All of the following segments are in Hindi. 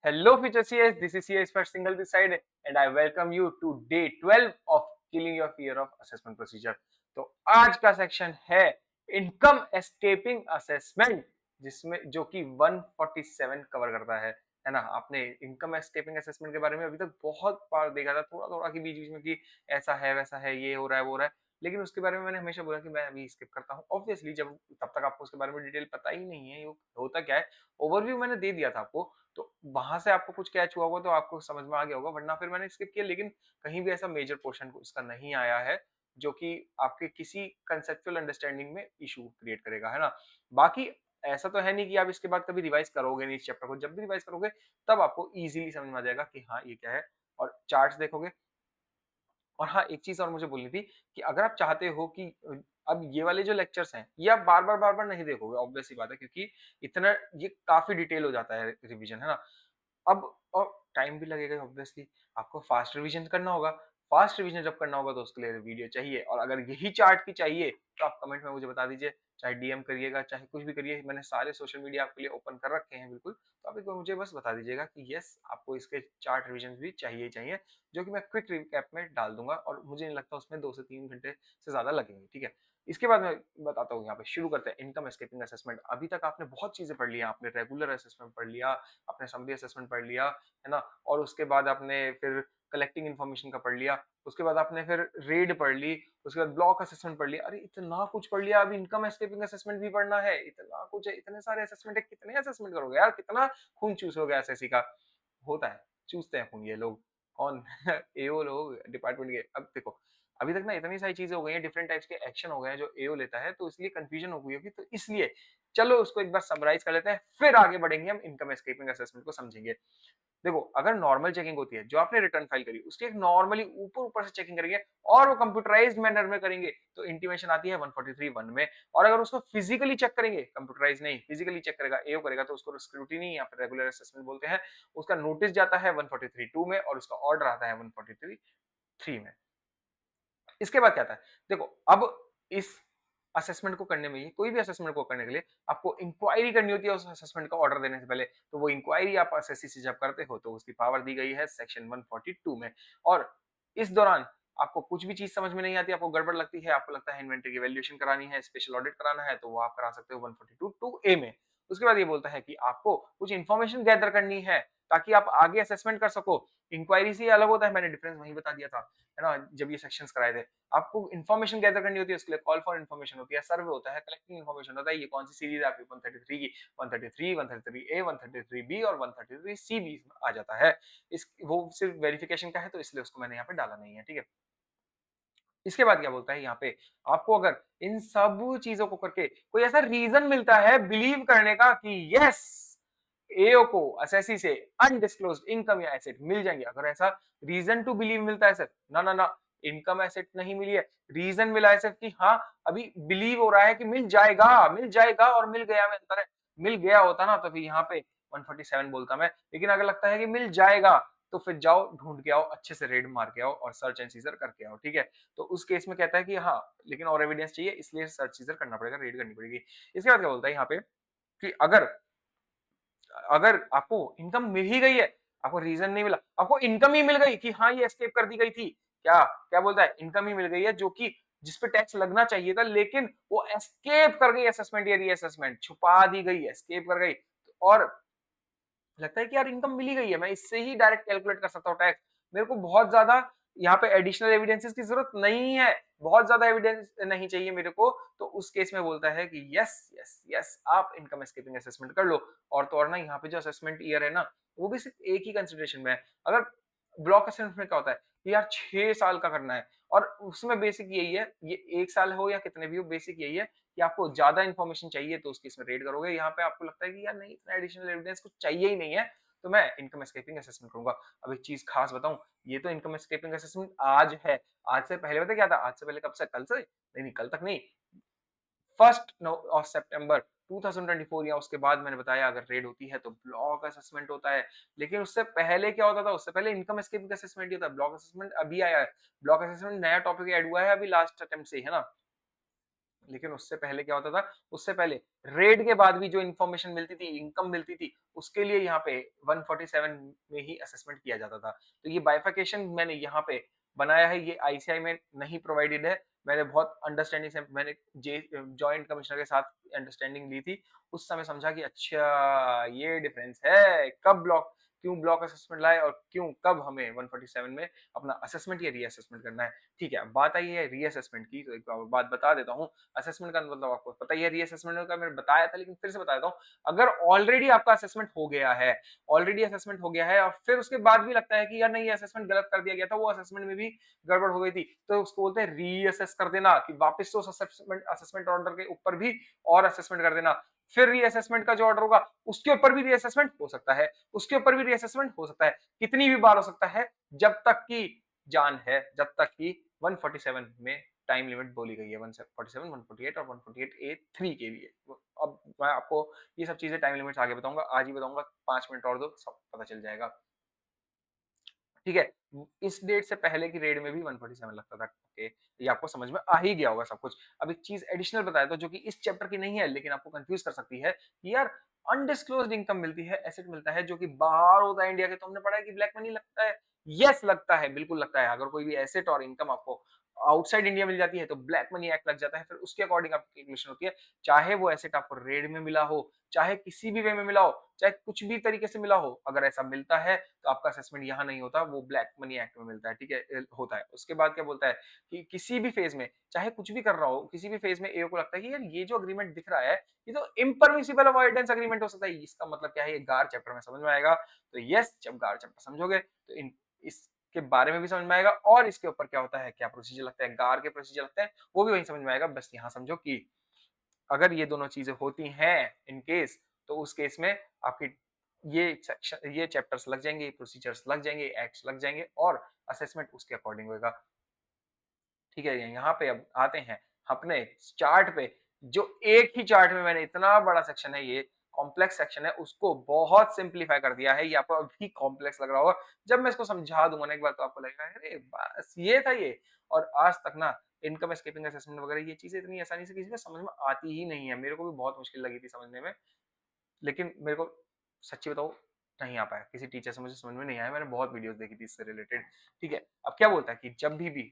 Hello future CS, this is CS first single this side and I welcome you to day 12 of killing your fear of assessment procedure। तो आज का सेक्शन है इनकम एस्केपिंग असेसमेंट जिसमें जो कि 147 कवर करता है ना। आपने इनकम एस्केपिंग असेसमेंट के बारे में अभी तक बहुत बार देखा था, थोड़ा थोड़ा कि बीच बीच में कि ऐसा है वैसा है, ये हो रहा है वो हो रहा है, लेकिन उसके बारे में मैंने हमेशा बोला कि मैं अभी स्किप करता हूँ। ऑब्वियसली जब तब तक आपको उसके बारे में डिटेल पता ही नहीं है, ये होता क्या है, ओवरव्यू मैंने दे दिया था आपको, तो वहां से आपको कुछ कैच हुआ होगा तो आपको समझ में आ गया होगा, वरना फिर मैंने स्किप किया। लेकिन कहीं भी ऐसा मेजर पोर्शन उसका नहीं आया है जो कि आपके किसी कंसेप्चुअल अंडरस्टैंडिंग में इशू क्रिएट करेगा, है ना। बाकी ऐसा तो है नहीं कि आप इसके बाद कभी रिवाइज करोगे नहीं इस चैप्टर को, जब भी रिवाइज करोगे तब आपको इजीली समझ में आ जाएगा कि हाँ ये क्या है, और चार्ट्स देखोगे। और हाँ, एक चीज़ और मुझे बोलनी थी कि अगर आप चाहते हो कि अब ये वाले जो लेक्चर्स हैं, ये आप बार-बार नहीं देखोगे, ऑब्वियस सी बात है, क्योंकि इतना ये काफ़ी डिटेल हो जाता है रिवीजन, है ना? अब और टाइम भी लगेगा ऑब्वियसली, आपको फास्ट रिवीजन करना होगा। फास्ट रिवीजन जब करना होगा तो उसके लिए वीडियो चाहिए, और अगर यही चार्ट की चाहिए तो आप कमेंट में मुझे बता दीजिए, चाहे डीएम करिएगा, चाहे कुछ भी करिए, मैंने सारे सोशल मीडिया आपके लिए ओपन कर रखे हैं बिल्कुल। तो आप एक बार मुझे बस बता दीजिएगा कि यस आपको इसके चार्ट रिवीजन भी चाहिए ही चाहिए, जो कि मैं क्विक रिकैप में डाल दूंगा, और मुझे नहीं लगता उसमें 2 से 3 घंटे से ज्यादा लगेंगे, ठीक है। इसके बाद मैं बताता हूँ, यहाँ पे शुरू करते हैं इनकम एस्केपिंग असेसमेंट। अभी तक आपने बहुत चीजें पढ़ ली हैं, आपने रेगुलर असेसमेंट पढ़ लिया, आपने समरी असेसमेंट पढ़ लिया, है ना, और उसके बाद आपने फिर कलेक्टिंग इन्फॉर्मेशन का पढ़ लिया, उसके बाद आपने फिर रेड पढ़ ली, उसके बाद ब्लॉक असेसमेंट पढ़ लिया। अरे इतना कुछ पढ़ लिया, अभी इनकम एस्केपिंग असेसमेंट भी पढ़ना है, इतना कुछ है, इतने सारे असेसमेंट है, कितने असेसमेंट करोगे यार, कितना खून चूसोगे एसएससी का। होता है, चूसते हैं खून ये लोग, कौन एओ लोग डिपार्टमेंट के। अब देखो, अभी तक ना इतनी सारी चीजें हो गई हैं, डिफरेंट टाइप्स के एक्शन हो गए हैं जो एओ लेता है, तो इसलिए कंफ्यूजन हो गई होगी, तो इसलिए चलो उसको एक बार समराइज कर लेते हैं, फिर आगे बढ़ेंगे, हम इनकम एस्केपिंग असेसमेंट को समझेंगे। देखो, अगर नॉर्मल चेकिंग होती है, जो आपने रिटर्न फाइल करी उसकी एक नॉर्मली ऊपर ऊपर से चेकिंग करेंगे और वो कंप्यूटराइज्ड मैनर में करेंगे, तो इंटीमेशन आती है 143(1) में। और अगर उसको फिजिकली चेक करेंगे, कंप्यूटराइज नहीं, फिजिकली चेक करेगा, एओ करेगा, तो उसको स्क्रूटिनी या फिर रेगुलर असेसमेंट बोलते हैं। उसका नोटिस जाता है 143(2) में और उसका ऑर्डर आता है 143(3) में। इसके बाद क्या आता है, देखो, अब इस असेसमेंट को करने में ही, कोई भी असेसमेंट को करने के लिए आपको इंक्वायरी करनी होती है उस असेसमेंट का ऑर्डर देने से पहले। तो वो इंक्वायरी आप एसएससी से जब करते हो तो उसकी पावर दी गई है सेक्शन 142 में। और इस दौरान आपको कुछ भी चीज समझ में नहीं आती, आपको गड़बड़ लगती है, आपको लगता है इन्वेंटरी की वैल्यूएशन करानी है, स्पेशल ऑडिट कराना है, तो वो आप करा सकते हो 142(2)A में। उसके बाद ये बोलता है कि आपको कुछ इंफॉर्मेशन गैदर करनी है ताकि आप आगे असेसमेंट कर सको। इंक्वायरी से अलग होता है, मैंने डिफरेंस वहीं बता दिया था, है ना, जब ये सेक्शंस कराए थे। आपको इन्फॉर्मेशन गैदर करनी होती है, उसके लिए कॉल फॉर इन्फॉर्मेशन होती है, सर्वे होता है, कलेक्टिंग इन्फॉर्मेशन होता है। ये कौन सी सीरीज है आपकी 133 की, 133, 133A, 133B और 133C भी आ जाता है। इस वो सिर्फ वेरिफिकेशन का है, तो इसलिए उसको मैंने यहाँ पे डाला नहीं है, ठीक है। इसके बाद क्या बोलता है यहाँ पे, आपको अगर इन सब चीजों को करके कोई ऐसा रीजन मिलता है बिलीव करने का कि यस एओ को एसएससी से अनडिस्क्लोज्ड इनकम या एसेट मिल जाएंगे, अगर ऐसा रीजन टू बिलीव मिलता है सर, ना ना ना, इनकम एसेट नहीं मिली है, रीजन मिला है सिर्फ कि हाँ अभी बिलीव हो रहा है कि मिल जाएगा और मिल गया में अंतर है। मिल गया होता ना तो फिर यहाँ पे 147 बोलता मैं, लेकिन अगर लगता है कि मिल जाएगा तो फिर जाओ ढूंढ के आओ, अच्छे से रेड मार के आओ और सर्च एंड सीजर करके आओ, ठीक है। तो उस केस में कहता है कि हाँ लेकिन और एविडेंस चाहिए, इसलिए सर्च सीजर करना पड़ेगा, रेड करनी पड़ेगी। इसके बाद क्या बोलता है यहाँ पे कि अगर अगर आपको इनकम मिल ही गई है, आपको रीजन नहीं मिला, आपको इनकम ही मिल गई कि हाँ ये एस्केप कर दी गई थी, क्या क्या बोलता है, इनकम ही मिल गई है जो कि जिस पे टैक्स लगना चाहिए था, लेकिन वो एस्केप कर गई, असेसमेंट या रीअसेसमेंट छुपा दी गई, एस्केप कर गई। और लगता है कि यार इनकम मिली गई है, मैं इससे ही डायरेक्ट कैलकुलेट कर सकता हूँ टैक्स, मेरे को बहुत ज्यादा यहाँ पे एडिशनल एविडेंसेस की जरूरत नहीं है, बहुत ज्यादा एविडेंस नहीं चाहिए मेरे को। तो उस केस में बोलता है कि यस यस यस आप इनकम एस्केपिंग असेसमेंट कर लो। और तो और ना, यहाँ पे जो असेसमेंट ईयर है ना, वो भी सिर्फ एक ही कंसिडरेशन में है। अगर ब्लॉक असेसमेंट में क्या होता है कि यार 6 साल का करना है, और उसमें बेसिक यही है, ये 1 साल हो या कितने भी हो, बेसिक यही है कि आपको ज्यादा इन्फॉर्मेशन चाहिए तो उस केस में रेड करोगे। यहाँ पे आपको लगता है कि यार नहीं, इतना एडिशनल एविडेंस कुछ चाहिए ही नहीं है, तो मैं इनकम एस्केपिंग असेसमेंट करूंगा। अब एक चीज खास बताऊं, ये तो इनकम एस्केपिंग असेसमेंट आज है, आज से पहले पता क्या था, आज से पहले कब से, कल से नहीं नहीं, कल तक नहीं, 1 सितंबर 2024 या उसके बाद मैंने बताया अगर रेड होती है तो ब्लॉक असेसमेंट होता है। लेकिन उससे पहले क्या होता था, उससे पहले इनकम एस्केपिंग असेसमेंट ही होता है, ब्लॉक असेसमेंट अभी आया है। ब्लॉक असेसमेंट नया टॉपिक ऐड हुआ है अभी लास्ट अटेम्प्ट से, है ना। लेकिन उससे पहले क्या होता था, उससे पहले रेड के बाद भी जो इन्फॉर्मेशन मिलती थी, इनकम मिलती थी, उसके लिए यहाँ पे 147 में ही असेसमेंट किया जाता था। तो ये बाइफरकेशन मैंने यहाँ पे बनाया है, ये आईसीआई में नहीं प्रोवाइडेड है। मैंने बहुत अंडरस्टैंडिंग से मैंने जॉइंट कमिश्नर के साथ अंडरस्टैंडिंग ली थी। उस समय समझा कि अच्छा ये डिफरेंस है, कब ब्लॉक क्यों ब्लॉक असेसमेंट लाए और क्यों कब हमें 147 में अपना असेसमेंट या रीअसेसमेंट करना है। ठीक है, बात आई है रीअसेसमेंट की, तो एक बात बता देता हूँ। असेसमेंट का मतलब आपको पता ही है, रीअसेसमेंट का मैंने बताया था, लेकिन फिर से बता देता हूँ। अगर ऑलरेडी आपका असेसमेंट हो गया है, ऑलरेडी असेसमेंट हो गया है और फिर उसके बाद भी लगता है कि यार नहीं ये असेसमेंट गलत कर दिया गया था, वो असेसमेंट में भी गड़बड़ हो गई थी, तो उसको बोलते हैं रीअसेस कर देना, कि वापस से उस असेसमेंट ऑर्डर के ऊपर भी और असेसमेंट कर देना। फिर रीअसेसमेंट का जो ऑर्डर होगा उसके ऊपर भी रीअसेसमेंट हो सकता है, उसके ऊपर भी रीअसेसमेंट हो सकता है, कितनी भी बार हो सकता है, जब तक की जान है, जब तक की 147 में टाइम लिमिट बोली गई है, 147, 148 और 148A3 के लिए। अब मैं आपको ये सब चीजें टाइम लिमिट्स आगे बताऊंगा, आज ही बताऊंगा, 5 मिनट और दो सब पता चल जाएगा। ठीक है, इस डेट से पहले की रेड में भी 147 लगता था। ओके, ये आपको समझ में आ ही गया होगा सब कुछ। अब एक चीज एडिशनल बताया तो जो कि इस चैप्टर की नहीं है लेकिन आपको कंफ्यूज कर सकती है कि यार अनडिस्क्लोज्ड इनकम मिलती है, एसेट मिलता है जो कि बाहर होता है इंडिया के, तो हमने पढ़ा है कि ब्लैक मनी लगता है। यस लगता है, बिल्कुल लगता है। अगर कोई भी एसेट और इनकम आपको आउटसाइड इंडिया मिल जाती है तो ब्लैक मनी एक्ट लग जाता है, फिर उसके अकॉर्डिंग आपकी कैलकुलेशन होती है। चाहे वो एसेट आपको रेड में मिला हो, चाहे किसी भी वे में मिला हो, चाहे कुछ भी तरीके से मिला हो, अगर ऐसा मिलता है तो आपका असेसमेंट यहाँ नहीं होता, वो ब्लैक मनी एक्ट में मिलता है। ठीक है, होता है। उसके बाद क्या बोलता है कि किसी भी फेज में चाहे कुछ भी कर रहा हो, किसी भी फेज में एओ को लगता है कि यार ये जो अग्रीमेंट दिख रहा है ये तो इम्परमिसिबल अवॉइडेंस अग्रीमेंट हो सकता है। इसका मतलब क्या है, ये गार चैप्टर में समझ में आएगा। तो यस, जब गार चैप्टर समझोगे तो इसके बारे में भी समझ में आएगा, और इसके ऊपर क्या होता है, क्या प्रोसीजर लगता है, गार के प्रोसीजर लगते हैं, वो भी वही समझ में आएगा। बस यहाँ समझो कि अगर ये दोनों चीजें होती हैं इन केस, तो उस केस में आपकी ये सेक्शन, ये चैप्टर्स लग जाएंगे, प्रोसीजर्स लग जाएंगे, एक्ट्स लग जाएंगे और असेसमेंट उसके अकॉर्डिंग होगा। ठीक है, यहाँ पे अब आते हैं अपने चार्ट पे। जो एक ही चार्ट में मैंने इतना बड़ा सेक्शन है, ये कॉम्प्लेक्स सेक्शन है, उसको बहुत सिंप्लीफाई कर दिया है। ये आपको अभी कॉम्प्लेक्स लग रहा होगा, जब मैं इसको समझा दूंगा ना एक बार तो आपको लगेगा अरे बस ये था ये। और आज तक ना इनकम एस्केपिंग असेसमेंट वगैरह ये चीजें इतनी आसानी से किसी को समझ में आती ही नहीं है। मेरे को भी बहुत मुश्किल लगी थी समझने में, लेकिन मेरे को सच्ची बताऊं नहीं आ पाया, किसी टीचर से मुझे समझ में नहीं आया। मैंने बहुत वीडियोस देखी थी इससे रिलेटेड। ठीक है, अब क्या बोलता है कि जब भी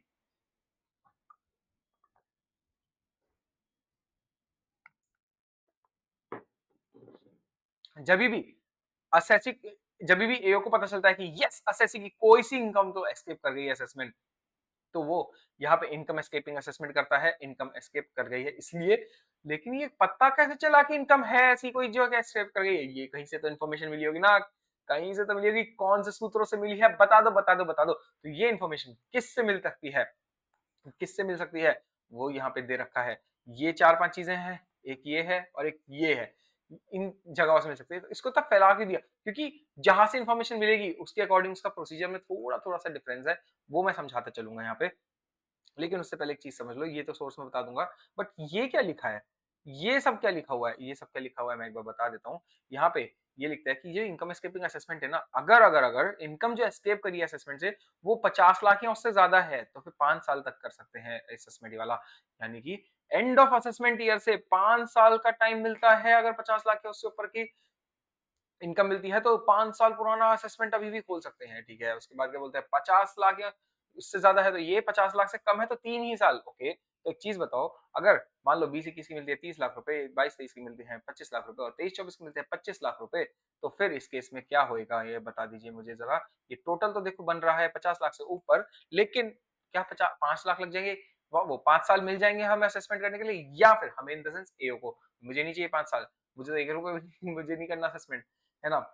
असेसी जब भी एओ को पता चलता है कि यस असेसी की कोई सी इनकम तो एस्केप कर गई है असेसमेंट, तो वो यहाँ पे इनकम एस्केपिंग असेसमेंट करता है, इनकम एस्केप कर गई है इसलिए। लेकिन ये पता कैसे चला कि इनकम है ऐसी कोई जो एस्केप कर गई है? ये कहीं से तो इन्फॉर्मेशन मिली होगी ना, कहीं से तो मिली होगी। कौन से सूत्रों से मिली है, बता दो बता दो बता दो। तो ये इन्फॉर्मेशन किससे मिल सकती है, किससे मिल सकती है, वो यहाँ पे दे रखा है। ये 4-5 चीजें हैं, एक ये है और एक ये है, इन जगहों से मिल सकती है। तो इसको तब फैला के दिया क्योंकि जहां से इन्फॉर्मेशन मिलेगी उसके अकॉर्डिंग उसका प्रोसीजर में थोड़ा थोड़ा सा डिफरेंस है, वो मैं समझाता चलूंगा यहाँ पे। लेकिन उससे पहले एक चीज समझ लो, ये तो सोर्स में बता दूंगा, बट ये क्या लिखा है, ये सब क्या लिखा हुआ है, ये सब क्या लिखा हुआ है मैं एक बार बता देता हूँ। यहाँ पे ये लिखता है कि ये इनकम एस्केपिंग असेसमेंट है ना, अगर अगर अगर इनकम जो एस्केप करी है असेसमेंट से वो 50 लाख या उससे ज्यादा है तो फिर 5 साल तक कर सकते हैं असेसमेंट वाला। यानी कि एंड ऑफ असेसमेंट ईयर से 5 साल का टाइम मिलता है। अगर 50 लाख या उससे ऊपर की इनकम मिलती है तो 5 साल पुराना असेसमेंट अभी भी खोल सकते हैं। ठीक है, उसके बाद क्या बोलते हैं, 50 लाख या उससे ज्यादा है तो ये, 50 लाख से कम है तो 3 ही साल। ओके, तो एक चीज बताओ, अगर मान लो 20-21 की मिलती है 30 लाख रुपए, 22-23 की मिलती है 25 लाख रुपए और 23-24 की मिलते हैं 25 लाख रुपए, तो फिर इस केस में क्या होएगा ये बता दीजिए मुझे जरा। ये टोटल तो देखो बन रहा है 50 लाख से ऊपर, लेकिन क्या 5 लाख लग जाएंगे, वो 5 साल मिल जाएंगे हमें असेसमेंट करने के लिए, या फिर हमें इन द सेंस एओ को, मुझे नहीं चाहिए 5 साल, मुझे तो 1 रुपए मुझे नहीं करना असेसमेंट, है ना।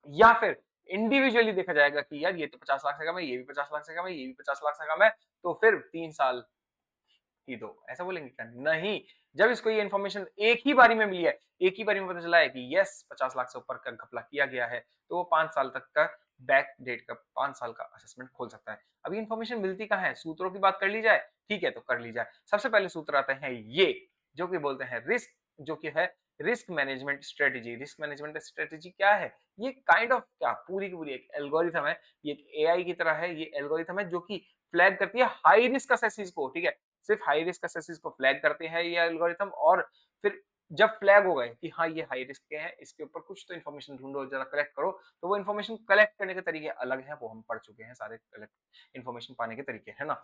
या फिर इंडिविजुअली देखा जाएगा कि यार ये तो 50 लाख से कम है, ये भी 50 लाख से कम है, ये भी 50 लाख से कम है, तो फिर 3 साल ही दो, ऐसा बोलेंगे क्या? नहीं, जब इसको ये इन्फॉर्मेशन एक ही बारी में मिली है, एक ही बारी में पता चला है कि यस 50 लाख से ऊपर का घपला किया गया है, तो वो 5 साल तक का बैक डेट का 5 साल का असेसमेंट खोल सकता है। अब ये इन्फॉर्मेशन मिलती कहाँ है, सूत्रों की बात कर ली जाए, ठीक है तो कर ली जाए। सबसे पहले सूत्र आते हैं ये, जो कि बोलते हैं रिस्क, जो कि है risk management strategy. Risk management strategy क्या है, ये काइंड ऑफ क्या पूरी की पूरी एक एल्गोरिथम है, ये एक एआई की तरह है। ये एल्गोरिथम है जो कि फ्लैग करती है हाई रिस्क असेसीज को। ठीक है, सिर्फ हाई रिस्क असेसिस को फ्लैग करते हैं ये एल्गोरिथम, और फिर जब फ्लैग हो गए कि हाँ ये हाई रिस्क के हैं, इसके ऊपर कुछ तो इन्फॉर्मेशन ढूंढो, जरा कलेक्ट करो, तो वो इन्फॉर्मेशन कलेक्ट करने के तरीके अलग हैं, वो हम पढ़ चुके हैं सारे कलेक्ट इन्फॉर्मेशन पाने के तरीके, है ना।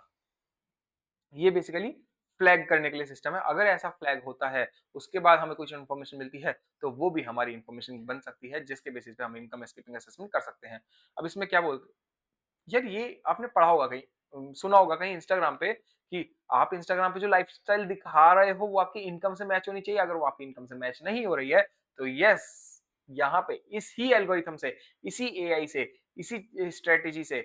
ये बेसिकली फ्लैग करने के लिए सिस्टम है। अगर ऐसा फ्लैग होता है, उसके बाद हमें कुछ इन्फॉर्मेशन मिलती है, तो वो भी हमारी इन्फॉर्मेशन बन सकती है, जिसके बेसिस पे हम इनकम एस्केपिंग असेसमेंट कर सकते हैं। अब इसमें क्या बोलते, यार ये आपने पढ़ा होगा कहीं, सुना होगा कहीं इंस्टाग्राम पे कि आप इंस्टाग्राम पे जो लाइफस्टाइल दिखा रहे हो वो आपकी इनकम से मैच होनी चाहिए। अगर वो आपकी इनकम से मैच नहीं हो रही है, तो यस, यहाँ पे इसी एल्गोरिथम से, इसी एआई से, इसी स्ट्रेटेजी से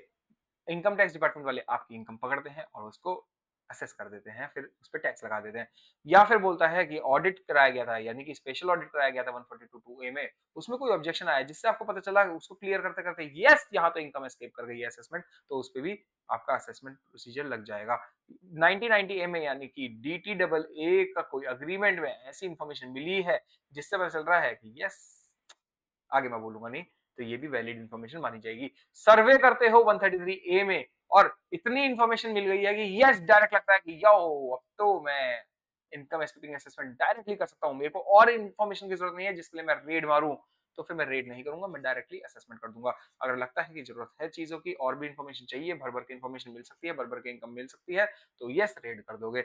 इनकम टैक्स डिपार्टमेंट वाले आपकी इनकम पकड़ते हैं और उसको असेस कर देते हैं, फिर उस पे टैक्स लगा देते हैं। या फिर बोलता है कि ऑडिट कराया गया था, यानी कि स्पेशल ऑडिट कराया गया था 142(2)A में, उसमें कोई ऑब्जेक्शन आया जिससे आपको पता चला, उसको क्लियर करते करते यस यहाँ तो इनकम एस्केप कर गई है असेसमेंट, तो उस पे भी आपका असेसमेंट प्रोसीजर लग जाएगा। 1990A में यानी कि DTAA का कोई अग्रीमेंट में ऐसी इंफॉर्मेशन मिली है जिससे पता चल रहा है कि यस, आगे मैं बोलूंगा नहीं, तो ये भी वैलिड इंफॉर्मेशन मानी जाएगी। सर्वे करते हो 133A में और इतनी इंफॉर्मेशन मिल गई है कि यस, डायरेक्ट लगता है कि यो अब तो मैं इनकम एस्केपिंग असेसमेंट डायरेक्टली कर सकता हूं, मेरे को और इंफॉर्मेशन की जरूरत नहीं है जिसके लिए मैं रेड मारूं, तो फिर मैं रेड नहीं करूंगा, मैं डायरेक्टली असेसमेंट कर दूंगा। अगर लगता है कि जरूरत है चीजों की, और भी इंफॉर्मेशन चाहिए, भर भर के इंफॉर्मेशन मिल सकती है, भर भर के इनकम मिल सकती है, तो यस, रेड कर दोगे।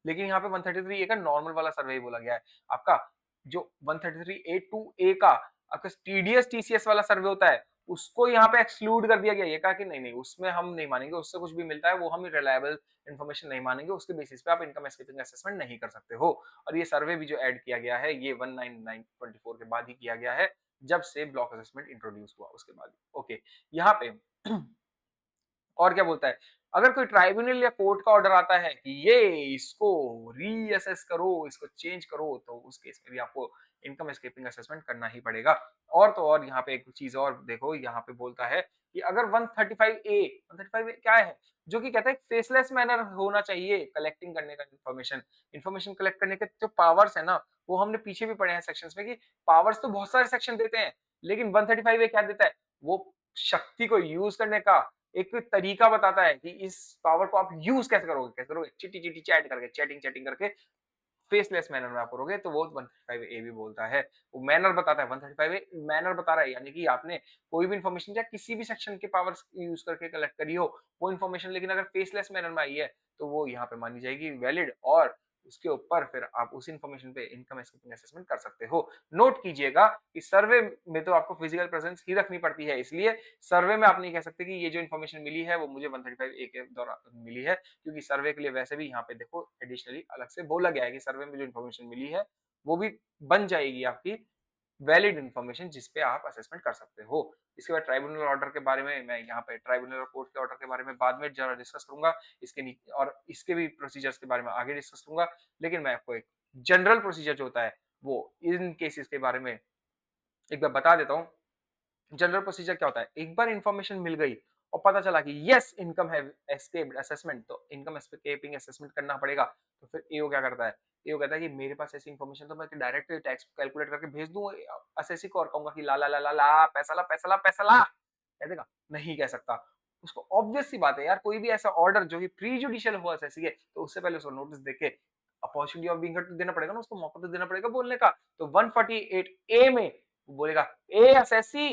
लेकिन यहाँ पे 133A का नॉर्मल वाला सर्वे बोला गया है। आपका जो 133A2A का आपका टीडीएस टीसीएस वाला सर्वे होता है, उसको यहाँ पे एक्सक्लूड कर दिया गया। ये कहा कि नहीं नहीं, उसमें हम नहीं मानेंगे, उससे कुछ भी मिलता है वो हम रिलायबल इन्फॉर्मेशन नहीं मानेंगे, उसके बेसिस पे आप इनकम एस्केपिंग असेसमेंट नहीं कर सकते हो। और ये सर्वे भी जो ऐड किया गया है, ये 19924 के बाद ही किया गया है, जब से ब्लॉक असेसमेंट इंट्रोड्यूस हुआ उसके बाद। ओके, यहाँ पे और क्या बोलता है, अगर कोई ट्राइब्यूनल या कोर्ट का ऑर्डर आता है कि ये इसको रीअसेस करो, इसको चेंज करो, तो उस केस में भी आपको इनकम एस्केपिंग असेसमेंट करना ही पड़ेगा। और तो और यहाँ पे एक चीज और देखो, यहाँ पे बोलता है कि अगर 135A क्या है, जो कि कहता है फेसलेस मैनर होना चाहिए कलेक्टिंग करने का, इन्फॉर्मेशन इन्फॉर्मेशन कलेक्ट करने के जो पावर्स है ना, वो हमने पीछे भी पढ़े हैं सेक्शंस में कि पावर्स तो बहुत सारे सेक्शन देते हैं, लेकिन 135A क्या देता है, वो शक्ति को यूज करने का एक तरीका बताता है कि इस पावर को आप यूज कैसे करोगे, चिट्टी चिट्टी चैट करके, चैटिंग चैटिंग करके फेसलेस मैनर में आप करोगे, तो वो 135A भी बोलता है, वो मैनर बताता है। 135A मैनर बता रहा है, यानी कि आपने कोई भी इंफॉर्मेशन या किसी भी सेक्शन के पावर्स यूज करके कलेक्ट करी हो वो इंफॉर्मेशन, लेकिन अगर फेसलेस मैनर में आई है, तो वो यहाँ पे मानी जाएगी वैलिड, और उसके ऊपर फिर आप उस इंफॉर्मेशन पे इनकम एस्केपिंग असेसमेंट कर सकते हो। नोट कीजिएगा कि सर्वे में तो आपको फिजिकल प्रेजेंस ही रखनी पड़ती है, इसलिए सर्वे में आप नहीं कह सकते कि ये जो इन्फॉर्मेशन मिली है वो मुझे 135A के दौरान मिली है, क्योंकि सर्वे के लिए वैसे भी यहाँ पे देखो एडिशनली अलग से बोला गया है कि सर्वे में जो इन्फॉर्मेशन मिली है वो भी बन जाएगी आपकी वैलिड इन्फॉर्मेशन, जिस पे आप असेसमेंट कर सकते हो। इसके बाद ट्राइब्यूनल ऑर्डर के बारे में मैं यहाँ पे ट्राइब्यूनल और कोर्ट के ऑर्डर के बारे में बाद में जरा डिस्कस करूंगा, इसके और इसके भी प्रोसीजर्स के बारे में आगे डिस्कस करूंगा, लेकिन मैं आपको एक जनरल प्रोसीजर जो होता है वो इन केसेस के बारे में एक बार बता देता हूँ। जनरल प्रोसीजर क्या होता है, एक बार इंफॉर्मेशन मिल गई और पता चला कि यस इनकम है एस्केप्ड असेसमेंट, तो इनकम एस्केपिंग असेसमेंट करना पड़ेगा। तो फिर एओ क्या करता है, एओ कहता है कि मेरे पास ऐसी इंफॉर्मेशन तो मैं डायरेक्ट टैक्स कैलकुलेट करके भेज दूं असेसी को, और कहूंगा कि ला ला ला ला ला पैसा ला पैसा ला पैसा ला, कह देगा, नहीं कह सकता। उसको ऑब्वियस सी बात है यार, कोई भी ऐसा ऑर्डर जो कि प्री जुडिशियल हुआ असेसी है, तो उससे पहले उसको नोटिस देके अपॉर्चुनिटी ऑफ बीइंग हर्ड तो देना पड़ेगा ना, उसको मौका तो देना पड़ेगा बोलने का। तो 148A में वो बोलेगा, ए असेसी,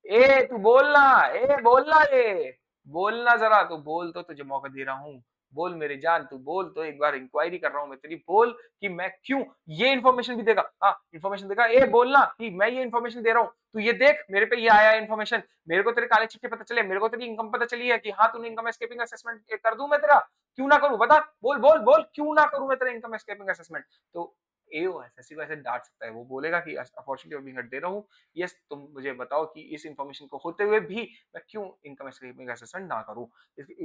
ए तू बोलना, ए बोलना, ए बोलना जरा, तू बोल, तो तुझे मौका दे रहा हूँ, बोल मेरी जान, तू बोल, तो एक बार इंक्वायरी कर रहा हूँ मैं तेरी, बोल कि मैं क्यों, ये इन्फॉर्मेशन भी देगा, हाँ इन्फॉर्मेशन देगा, ए बोलना कि मैं ये इन्फॉर्मेशन दे रहा हूँ, तू ये देख मेरे पे ये आया इन्फॉर्मेशन, मेरे को तेरे काले चिट्ठे पता चले, मेरे को तेरी इनकम पता चली है कि हाँ तूने इनकम एस्केपिंग असेसमेंट कर दूं मैं तेरा, क्यों ना करूं बता, बोल बोल बोल, क्यों ना करूं मैं तेरा इनकम एस्केपिंग असेसमेंट। तो एओ एसएससी को ऐसे डांट सकता है, वो बोलेगा कि opportunity of being heard they रहा हूँ, यस तुम मुझे बताओ कि इस इंफॉर्मेशन को होते हुए भी मैं क्यों इनकम एस्केपिंग असेसमेंट ना करूं।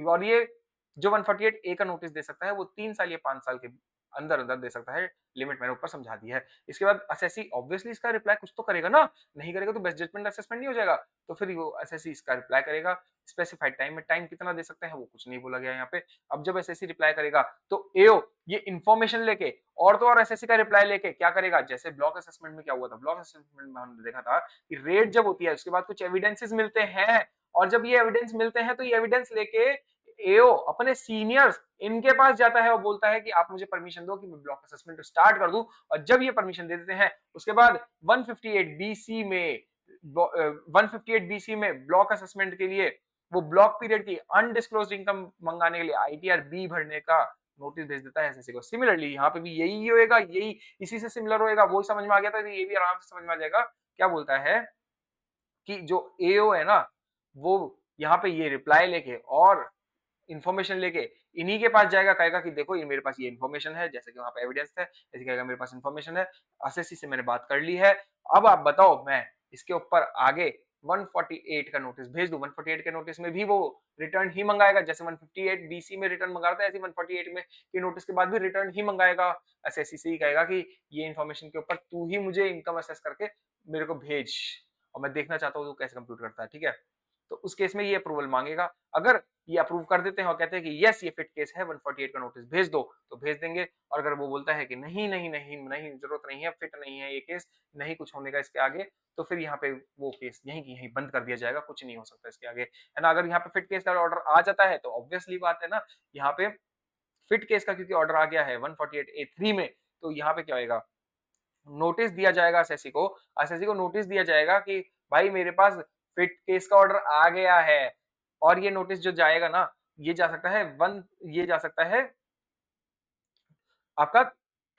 और ये जो 148A का नोटिस दे सकता है वो 3 साल या 5 साल के अंदर अंदर दे सकता है, लिमिट मैंने ऊपर समझा दी है। इसके बाद असेसी ऑब्वियसली इसका रिप्लाई कुछ तो करेगा ना, नहीं करेगा तो बेस्ट जजमेंट असेसमेंट नहीं हो जाएगा, तो फिर वो असेसी इसका रिप्लाई करेगा स्पेसिफाइड टाइम में। टाइम कितना दे सकते हैं वो कुछ नहीं बोला गया यहाँ पे। अब जब एसएससी रिप्लाई करेगा तो एओ ये इंफॉर्मेशन लेके और तो और एसएससी का रिप्लाई लेके क्या करेगा, जैसे ब्लॉक असेसमेंट में क्या हुआ था, ब्लॉक असेसमेंट में हमने देखा था कि रेट जब होती है उसके बाद कुछ एविडेंसेस मिलते हैं, और जब ये एविडेंस मिलते हैं तो ये एविडेंस लेके एओ अपने सीनियर्स इनके पास जाता है और बोलता है कि आप मुझे परमिशन दो कि मैं ब्लॉक असेसमेंट स्टार्ट कर दूं, और जब ये परमिशन दे देते हैं उसके बाद 158 बीसी में 158 बीसी में ब्लॉक असेसमेंट के लिए वो ब्लॉक पीरियड की अनडिस्क्लोज्ड इनकम मंगाने के लिए आईटीआर बी भरने का नोटिस भेज देता है एसएससी को। सिमिलरली यहाँ पे भी यही होएगा, यही इसी से सिमिलर होएगा, वो समझ में आ गया था, ये भी आराम से समझ में आ जाएगा। क्या बोलता है कि जो एओ है ना, वो यहाँ पे ये रिप्लाई लेके और इन्फॉर्मेशन लेके इन्हीं के पास जाएगा, कहेगा कि देखो ये मेरे पास ये इन्फॉर्मेशन है, जैसे कि वहां पे एविडेंस है, जैसे कहेगा मेरे पास इन्फॉर्मेशन है, एसएससी से मैंने बात कर ली है, अब आप बताओ मैं इसके ऊपर आगे 148 का नोटिस भेज दूं। 148 के नोटिस में भी वो रिटर्न ही मंगाएगा, जैसे 158 बीसी में रिटर्न मंगा रहा था, ऐसे 148 में के नोटिस के बाद भी रिटर्न ही मंगाएगा। एसएससी से ही कहेगा कि ये इन्फॉर्मेशन के ऊपर तू ही मुझे इनकम असेस करके मेरे को भेज, और मैं देखना चाहता हूँ तू कैसे कंप्यूट करता है, ठीक है। तो उस केस में ये अप्रूवल मांगेगा। अगर ये अप्रूव कर देते हैं और कहते हैं कि यस ये फिट केस है, 148 का नोटिस भेज दो, तो भेज देंगे। और अगर वो बोलता है कि नहीं नहीं नहीं नहीं, जरूरत नहीं है, फिट नहीं है ये केस, नहीं कुछ होने का इसके आगे, तो फिर यहाँ पे वो केस यहीं की यहीं बंद कर दिया जाएगा, कुछ नहीं हो सकता इसके आगे, है ना। अगर यहाँ पे फिट केस का ऑर्डर आ जाता है तो ऑब्वियसली बात है ना, यहाँ पे फिट केस का क्योंकि ऑर्डर आ गया है 148A3 में, तो यहाँ पे क्या होगा, नोटिस दिया जाएगा एसएससी को। एसएससी को नोटिस दिया जाएगा कि भाई मेरे पास फिट केस का ऑर्डर आ गया है, और ये नोटिस जो जाएगा ना, ये जा सकता है ये जा सकता है आपका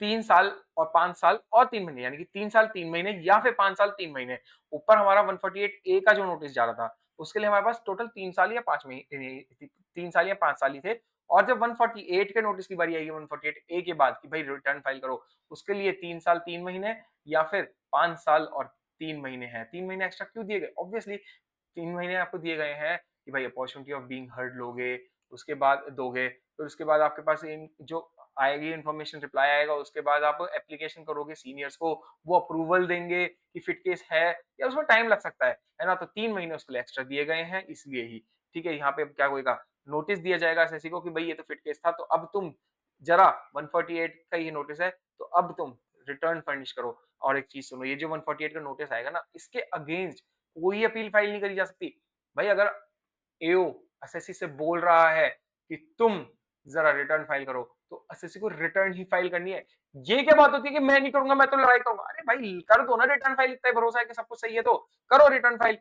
3 साल और 5 साल और 3 महीने, यानी कि 3 साल 3 महीने या फिर 5 साल 3 महीने। ऊपर हमारा 148A का जो नोटिस जा रहा था उसके लिए हमारे पास टोटल 3 साल या 5 महीने, 3 साल या 5 साल ही थे। और जब 148 के नोटिस की बारी आएगी 148A के बाद कि भाई रिटर्न फाइल करो, उसके लिए 3 साल 3 महीने या फिर 5 साल और 3 महीने हैं। 3 महीने एक्स्ट्रा क्यों दिए गए? ऑब्वियसली 3 महीने आपको दिए गए हैं कि भाई अपॉर्चुनिटी ऑफ बीइंग हर्ड लोगे, उसके बाद दोगे, फिर उसके बाद आपके पास जो आएगी इन्फॉर्मेशन, रिप्लाई आएगा, उसके बाद आप एप्लीकेशन करोगे सीनियर्स को, वो अप्रूवल देंगे कि फिट केस है, या उसमें टाइम लग सकता है ना। तो 3 महीने उसके लिए एक्स्ट्रा दिए गए हैं इसलिए ही, ठीक है। यहाँ पे क्या होगा, नोटिस दिया जाएगा एसएससी को कि भाई ये तो फिट केस था, तो अब तुम जरा 148 का ये नोटिस है, तो अब तुम रिटर्न फर्निश करो। और एक चीज सुनो, ये जो 148 का नोटिस आएगा ना, इसके अगेंस्ट कोई अपील फाइल नहीं करी जा सकती। भाई अगर एओ एसएससी से बोल रहा है कि तुम जरा रिटर्न फाइल करो, तो एसएससी को रिटर्न ही फाइल करनी है। ये क्या बात होती है कि मैं नहीं करूंगा, मैं तो लड़ाई करूंगा? अरे भाई कर दो ना रिटर्न फाइल, इतना भरोसा है कि सब कुछ सही है तो करो रिटर्न फाइल।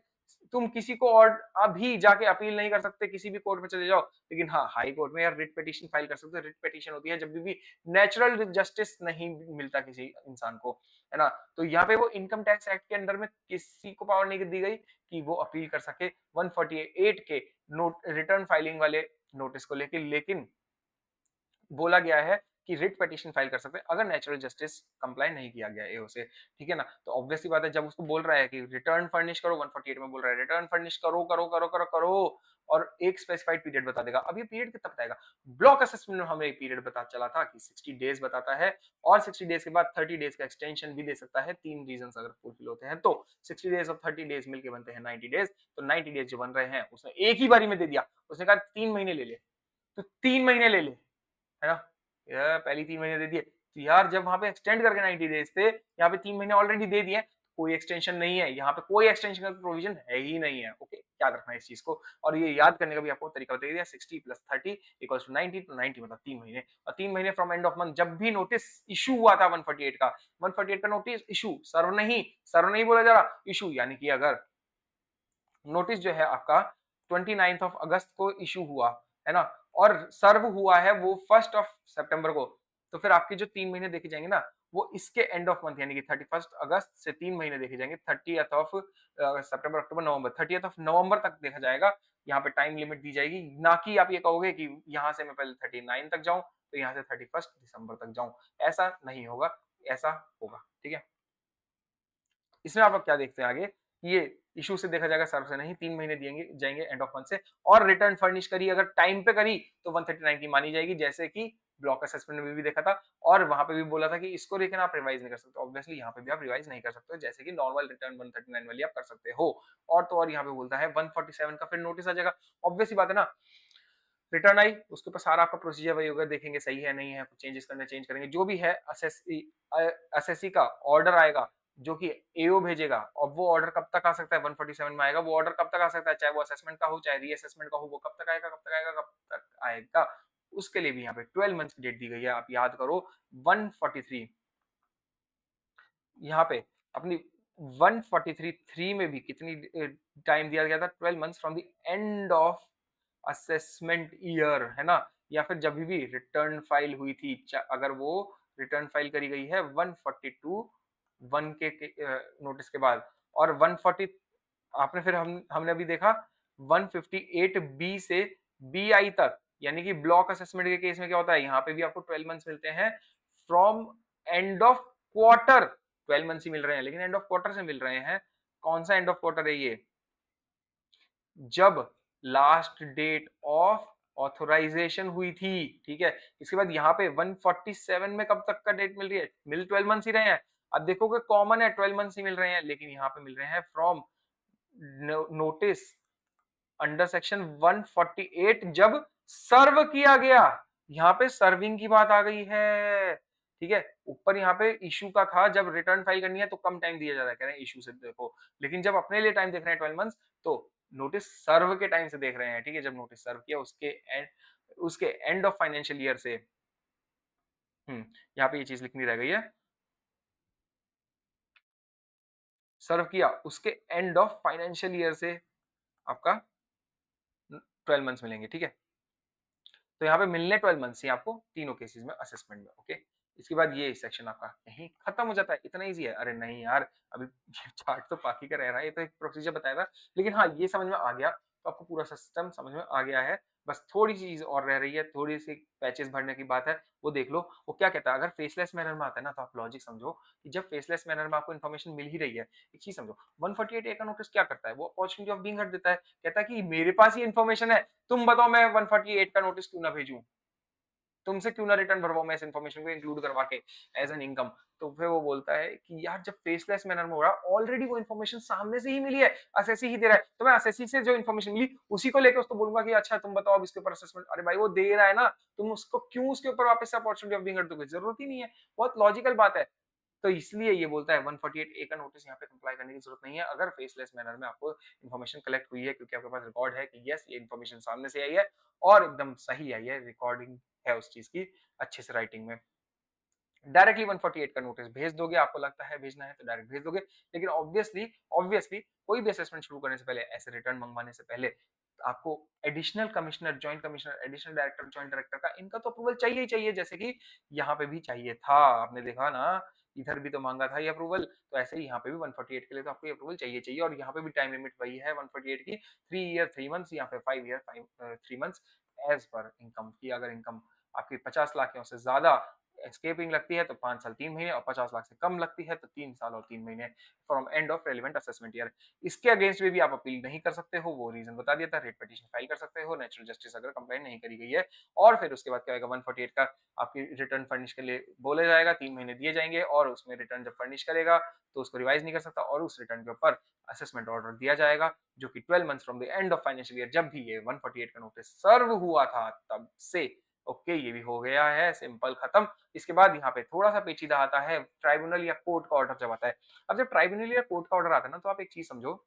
तुम किसी को और अभी जाके अपील नहीं कर सकते, किसी भी कोर्ट में चले जाओ, लेकिन हाँ हाई कोर्ट में यार रिट पिटीशन फाइल कर सकते हो। रिट पिटीशन होती है जब भी नेचुरल जस्टिस नहीं मिलता किसी इंसान को, है ना। तो यहाँ पे वो इनकम टैक्स एक्ट के अंडर में किसी को पावर नहीं दी गई कि वो अपील कर सके 148 के नोट रिटर्न फाइलिंग वाले नोटिस को लेके, लेकिन बोला गया है कि रिट पिटीशन फाइल कर सकते हैं अगर नेचुरल जस्टिस कंप्लाई नहीं किया गया एओ से, ठीक है ना। तो ऑब्वियसली बात है, जब उसको बोल रहा है कि रिटर्न फर्निश करो, 148 में बोल रहा है रिटर्न फर्निश करो करो करो करो करो, और एक स्पेसिफाइड पीरियड बता देगा। अब ये पीरियड कितना बताएगा? ब्लॉक असेसमेंट में हमें एक पीरियड पता चला था कि 60 डेज बताता है, और 60 डेज के बाद 30 डेज का एक्सटेंशन भी दे सकता है, 3 रीजन अगर फुलफिल होते हैं तो। 60 डेज और 30 डेज मिलकर बनते हैं 90 डेज। तो 90 डेज जो बन रहे हैं उसने एक ही बारी में दे दिया, उसने कहा 3 महीने ले ले, तो 3 महीने ले ले, है ना। यार पहली 3 महीने दे दिए, तो यार जब वहां पे एक्सटेंड करके 90 डेज थे, यहाँ पे 3 महीने ऑलरेडी दे दिए, कोई एक्सटेंशन नहीं है, यहाँ पे कोई एक्सटेंशन का प्रोविजन है ही नहीं है। ओके, याद रखना है इस चीज को। और ये याद करने का भी आपको तरीका बता दिया, 60 + 30 = 90, तो 90 मतलब 3 महीने, और 3 महीने फ्रॉम एंड ऑफ मंथ। जब भी नोटिस इशू हुआ था 148 का नोटिस इशू, सर्व नहीं बोला जा रहा, इशू, यानी कि अगर नोटिस जो है आपका 29 अगस्त को इशू हुआ, है ना, और सर्व हुआ है वो 1 सितंबर को, तो फिर आपके जो 3 महीने देखे जाएंगे ना, वो इसके एंड ऑफ मंथ, यानी कि 31 अगस्त से 3 महीने देखे जाएंगे, 30 सितंबर अक्टूबर नवंबर, 30 नवंबर तक देखा जाएगा। यहाँ पे टाइम लिमिट दी जाएगी, ना कि आप ये कहोगे कि यहाँ से मैं पहले 39 तक जाऊं, तो यहाँ से 31 दिसंबर तक जाऊं। ऐसा नहीं होगा, ऐसा होगा, ठीक है। इसमें आप क्या देखते हैं आगे, ये इशू से देखा जाएगा, सर्व से नहीं, 3 महीने दिएंगे जाएंगे एंड ऑफ मंथ से। और रिटर्न फर्निश करी अगर टाइम पे करी तो 139 की मानी जाएगी, जैसे कि ब्लॉक असेसमेंट में भी देखा था। और वहां पे भी बोला था कि इसको लेकर आप रिवाइज नहीं कर सकते, ऑब्वियसली यहाँ पे भी आप रिवाइज नहीं कर सकते, जैसे कि नॉर्मल रिटर्न 139 वाली आप कर सकते हो। और तो और यहाँ पे बोलता है 147 का फिर नोटिस आ जाएगा। ऑब्वियसली बात है ना, रिटर्न आई, उसके ऊपर सारा आपका प्रोसीजर वही होगा, देखेंगे सही है नहीं है, कुछ चेंजेस करने चेंज करेंगे, जो भी है। एसएससी का ऑर्डर आएगा जो कि एओ भेजेगा, और वो ऑर्डर कब तक आ सकता है, 147 में आएगा। वो ऑर्डर कब तक आ सकता है, चाहे वो असेसमेंट का हो चाहे रीअसेसमेंट का हो, वो कब तक आएगा, कब तक आएगा, कब तक आएगा उसके लिए भी यहाँ पे 12 मंथ्स की डेट दी गई है। आप याद करो 143 यहाँ पे अपनी 143 में भी कितनी टाइम दिया गया था, 12 months from the end of assessment year, है ना, या फिर जब भी रिटर्न फाइल हुई थी, अगर वो रिटर्न फाइल करी गई है 142 1 के नोटिस के बाद, और 140 आपने फिर हमने अभी देखा 158 बी से बी आई तक, यानी कि ब्लॉक असेसमेंट के केस में क्या होता है, यहाँ पे भी आपको 12 मंथ्स मिलते हैं from end of quarter, 12 months ही मिल रहे हैं लेकिन एंड ऑफ क्वार्टर से मिल रहे हैं। कौन सा एंड ऑफ क्वार्टर है ये, जब लास्ट डेट ऑफ ऑथोराइजेशन हुई थी, ठीक है। इसके बाद यहाँ पे 147 में कब तक का डेट मिल रही है, मिल 12 मंथ्स ही रहे हैं। अब देखोगे कॉमन है 12 मंथ्स ही मिल रहे हैं, लेकिन यहाँ पे मिल रहे हैं फ्रॉम नोटिस अंडर सेक्शन 148 जब सर्व किया गया, यहाँ पे सर्विंग की बात आ गई है, ठीक है। ऊपर यहाँ पे इशू का था, जब रिटर्न फाइल करनी है तो कम टाइम दिया जा रहा है, कह रहे हैं इशू से देखो, लेकिन जब अपने लिए टाइम देख रहे हैं 12 मंथ्स, तो नोटिस सर्व के टाइम से देख रहे हैं, ठीक है। जब नोटिस सर्व किया उसके एंड ऑफ फाइनेंशियल ईयर से, यहाँ पे ये चीज लिखनी रह गई है, सर्व किया उसके एंड ऑफ फाइनेंशियल ईयर से आपका 12 मंथ्स मिलेंगे, ठीक है। तो यहाँ पे मिलने 12 मंथ्स ही आपको तीनों केसेस में असेसमेंट में, ओके। इसके बाद ये सेक्शन आपका यहीं खत्म हो जाता है, इतना इजी है। अरे नहीं यार, अभी चार्ट तो बाकी का रह रहा है, ये तो एक प्रोसीजर बताया था, लेकिन हाँ ये समझ में आ गया, तो आपको पूरा सिस्टम समझ में आ गया है। बस थोड़ी सी चीज और रह रही है, थोड़ी सी पैचेस भरने की बात है, वो देख लो। वो क्या कहता है, अगर फेसलेस मैनर में आता है ना, तो आप लॉजिक समझो कि जब फेसलेस मैनर में आपको इन्फॉर्मेशन मिल ही रही है, एक चीज समझो, 148 ए का नोटिस क्या करता है, वो अपॉर्चुनिटी ऑफ बीइंग हर्ड देता है। कहता है कि मेरे पास ही इन्फॉर्मेशन है, तुम बताओ मैं 148 का नोटिस क्यों ना भेजूं, तुमसे क्यों ना रिटर्न भरवाऊं मैं इस इन्फॉर्मेशन को इंक्लूड करवा के एज एन इनकम। तो फिर वो बोलता है कि यार जब फेसलेस मैनर में हो रहा है, ऑलरेडी वो इन्फॉर्मेशन सामने से ही मिली है, असेसी ही दे रहा है, तो मैं असेसी से जो इन्फॉर्मेशन मिली उसी को लेकर उसको बोलूंगा कि अच्छा तुम बताओ अब इसके ऊपर असेसमेंट। अरे भाई वो दे रहा है ना, तुम उसको क्यों उसके ऊपर वापस से अपॉर्चुनिटी ऑफ बीइंग हर्ड दोगे, जरूरत ही नहीं है। बहुत लॉजिकल बात है। तो इसलिए ये बोलता है 148 ए का नोटिस यहाँ पे कंप्लाई करने की जरूरत नहीं है, अगर फेसलेस मैनर में आपको इन्फॉर्मेशन कलेक्ट हुई है, क्योंकि आपके पास रिकॉर्ड है कि यस ये इन्फॉर्मेशन सामने से आई है और एकदम सही आई है, रिकॉर्डिंग है उस चीज की अच्छे से राइटिंग में। डायरेक्टली 148 का नोटिस भेज दोगे, आपको लगता है भेजना है तो डायरेक्ट भेज दोगे, लेकिन ऑब्वियसली कोई भी असेसमेंट शुरू करने से पहले, ऐसे रिटर्न मंगवाने से पहले आपको additional commissioner, joint commissioner, additional director, joint director का इनका तो अप्रूवल चाहिए ही चाहिए, जैसे कि यहाँ पे भी चाहिए था। आपने देखा ना, इधर भी तो मांगा था ये अप्रूवल, तो ऐसे ही यहाँ पे भी 148 के लिए तो आपको ये अप्रूवल चाहिए चाहिए। और यहाँ पे भी टाइम लिमिट वही है 148 की, 3 ईयर 3 मंथ्स या फिर 5 year 3 months as per income की। अगर इनकम आपकी 50 लाख या उससे ज्यादा एस्केपिंग लगती है तो 5 साल 3 महीने, और 50 लाख से कम लगती है तो 3 साल और 3 महीने from end of relevant assessment year. इसके अगेंस्ट में भी आप अपील नहीं कर सकते हो, वो रीजन बता दिया था। रेट पिटीशन फाइल कर सकते हो, नेचुरल जस्टिस अगर कंप्लेंट नहीं करी गई है। और फिर उसके बाद क्या होगा, 148 का आपकी रिटर्न फर्निश के लिए बोला जाएगा, 3 महीने दिए जाएंगे, और उसमें रिटर्न जब फर्निश करेगा तो उसको रिवाइज नहीं कर सकता, और उस रिटर्न के ऊपर असेसमेंट ऑर्डर दिया जाएगा, जो कि 12 months from the end of financial year, जब भी ये 148 का नोटिस सर्व हुआ था तब से। ओके, ये भी हो गया है, सिंपल खत्म। इसके बाद यहाँ पे थोड़ा सा पेचीदा आता है, ट्राइब्यूनल या कोर्ट का ऑर्डर जब आता है। अब जब ट्राइब्यूनल या कोर्ट का ऑर्डर आता है ना, तो आप एक चीज समझो,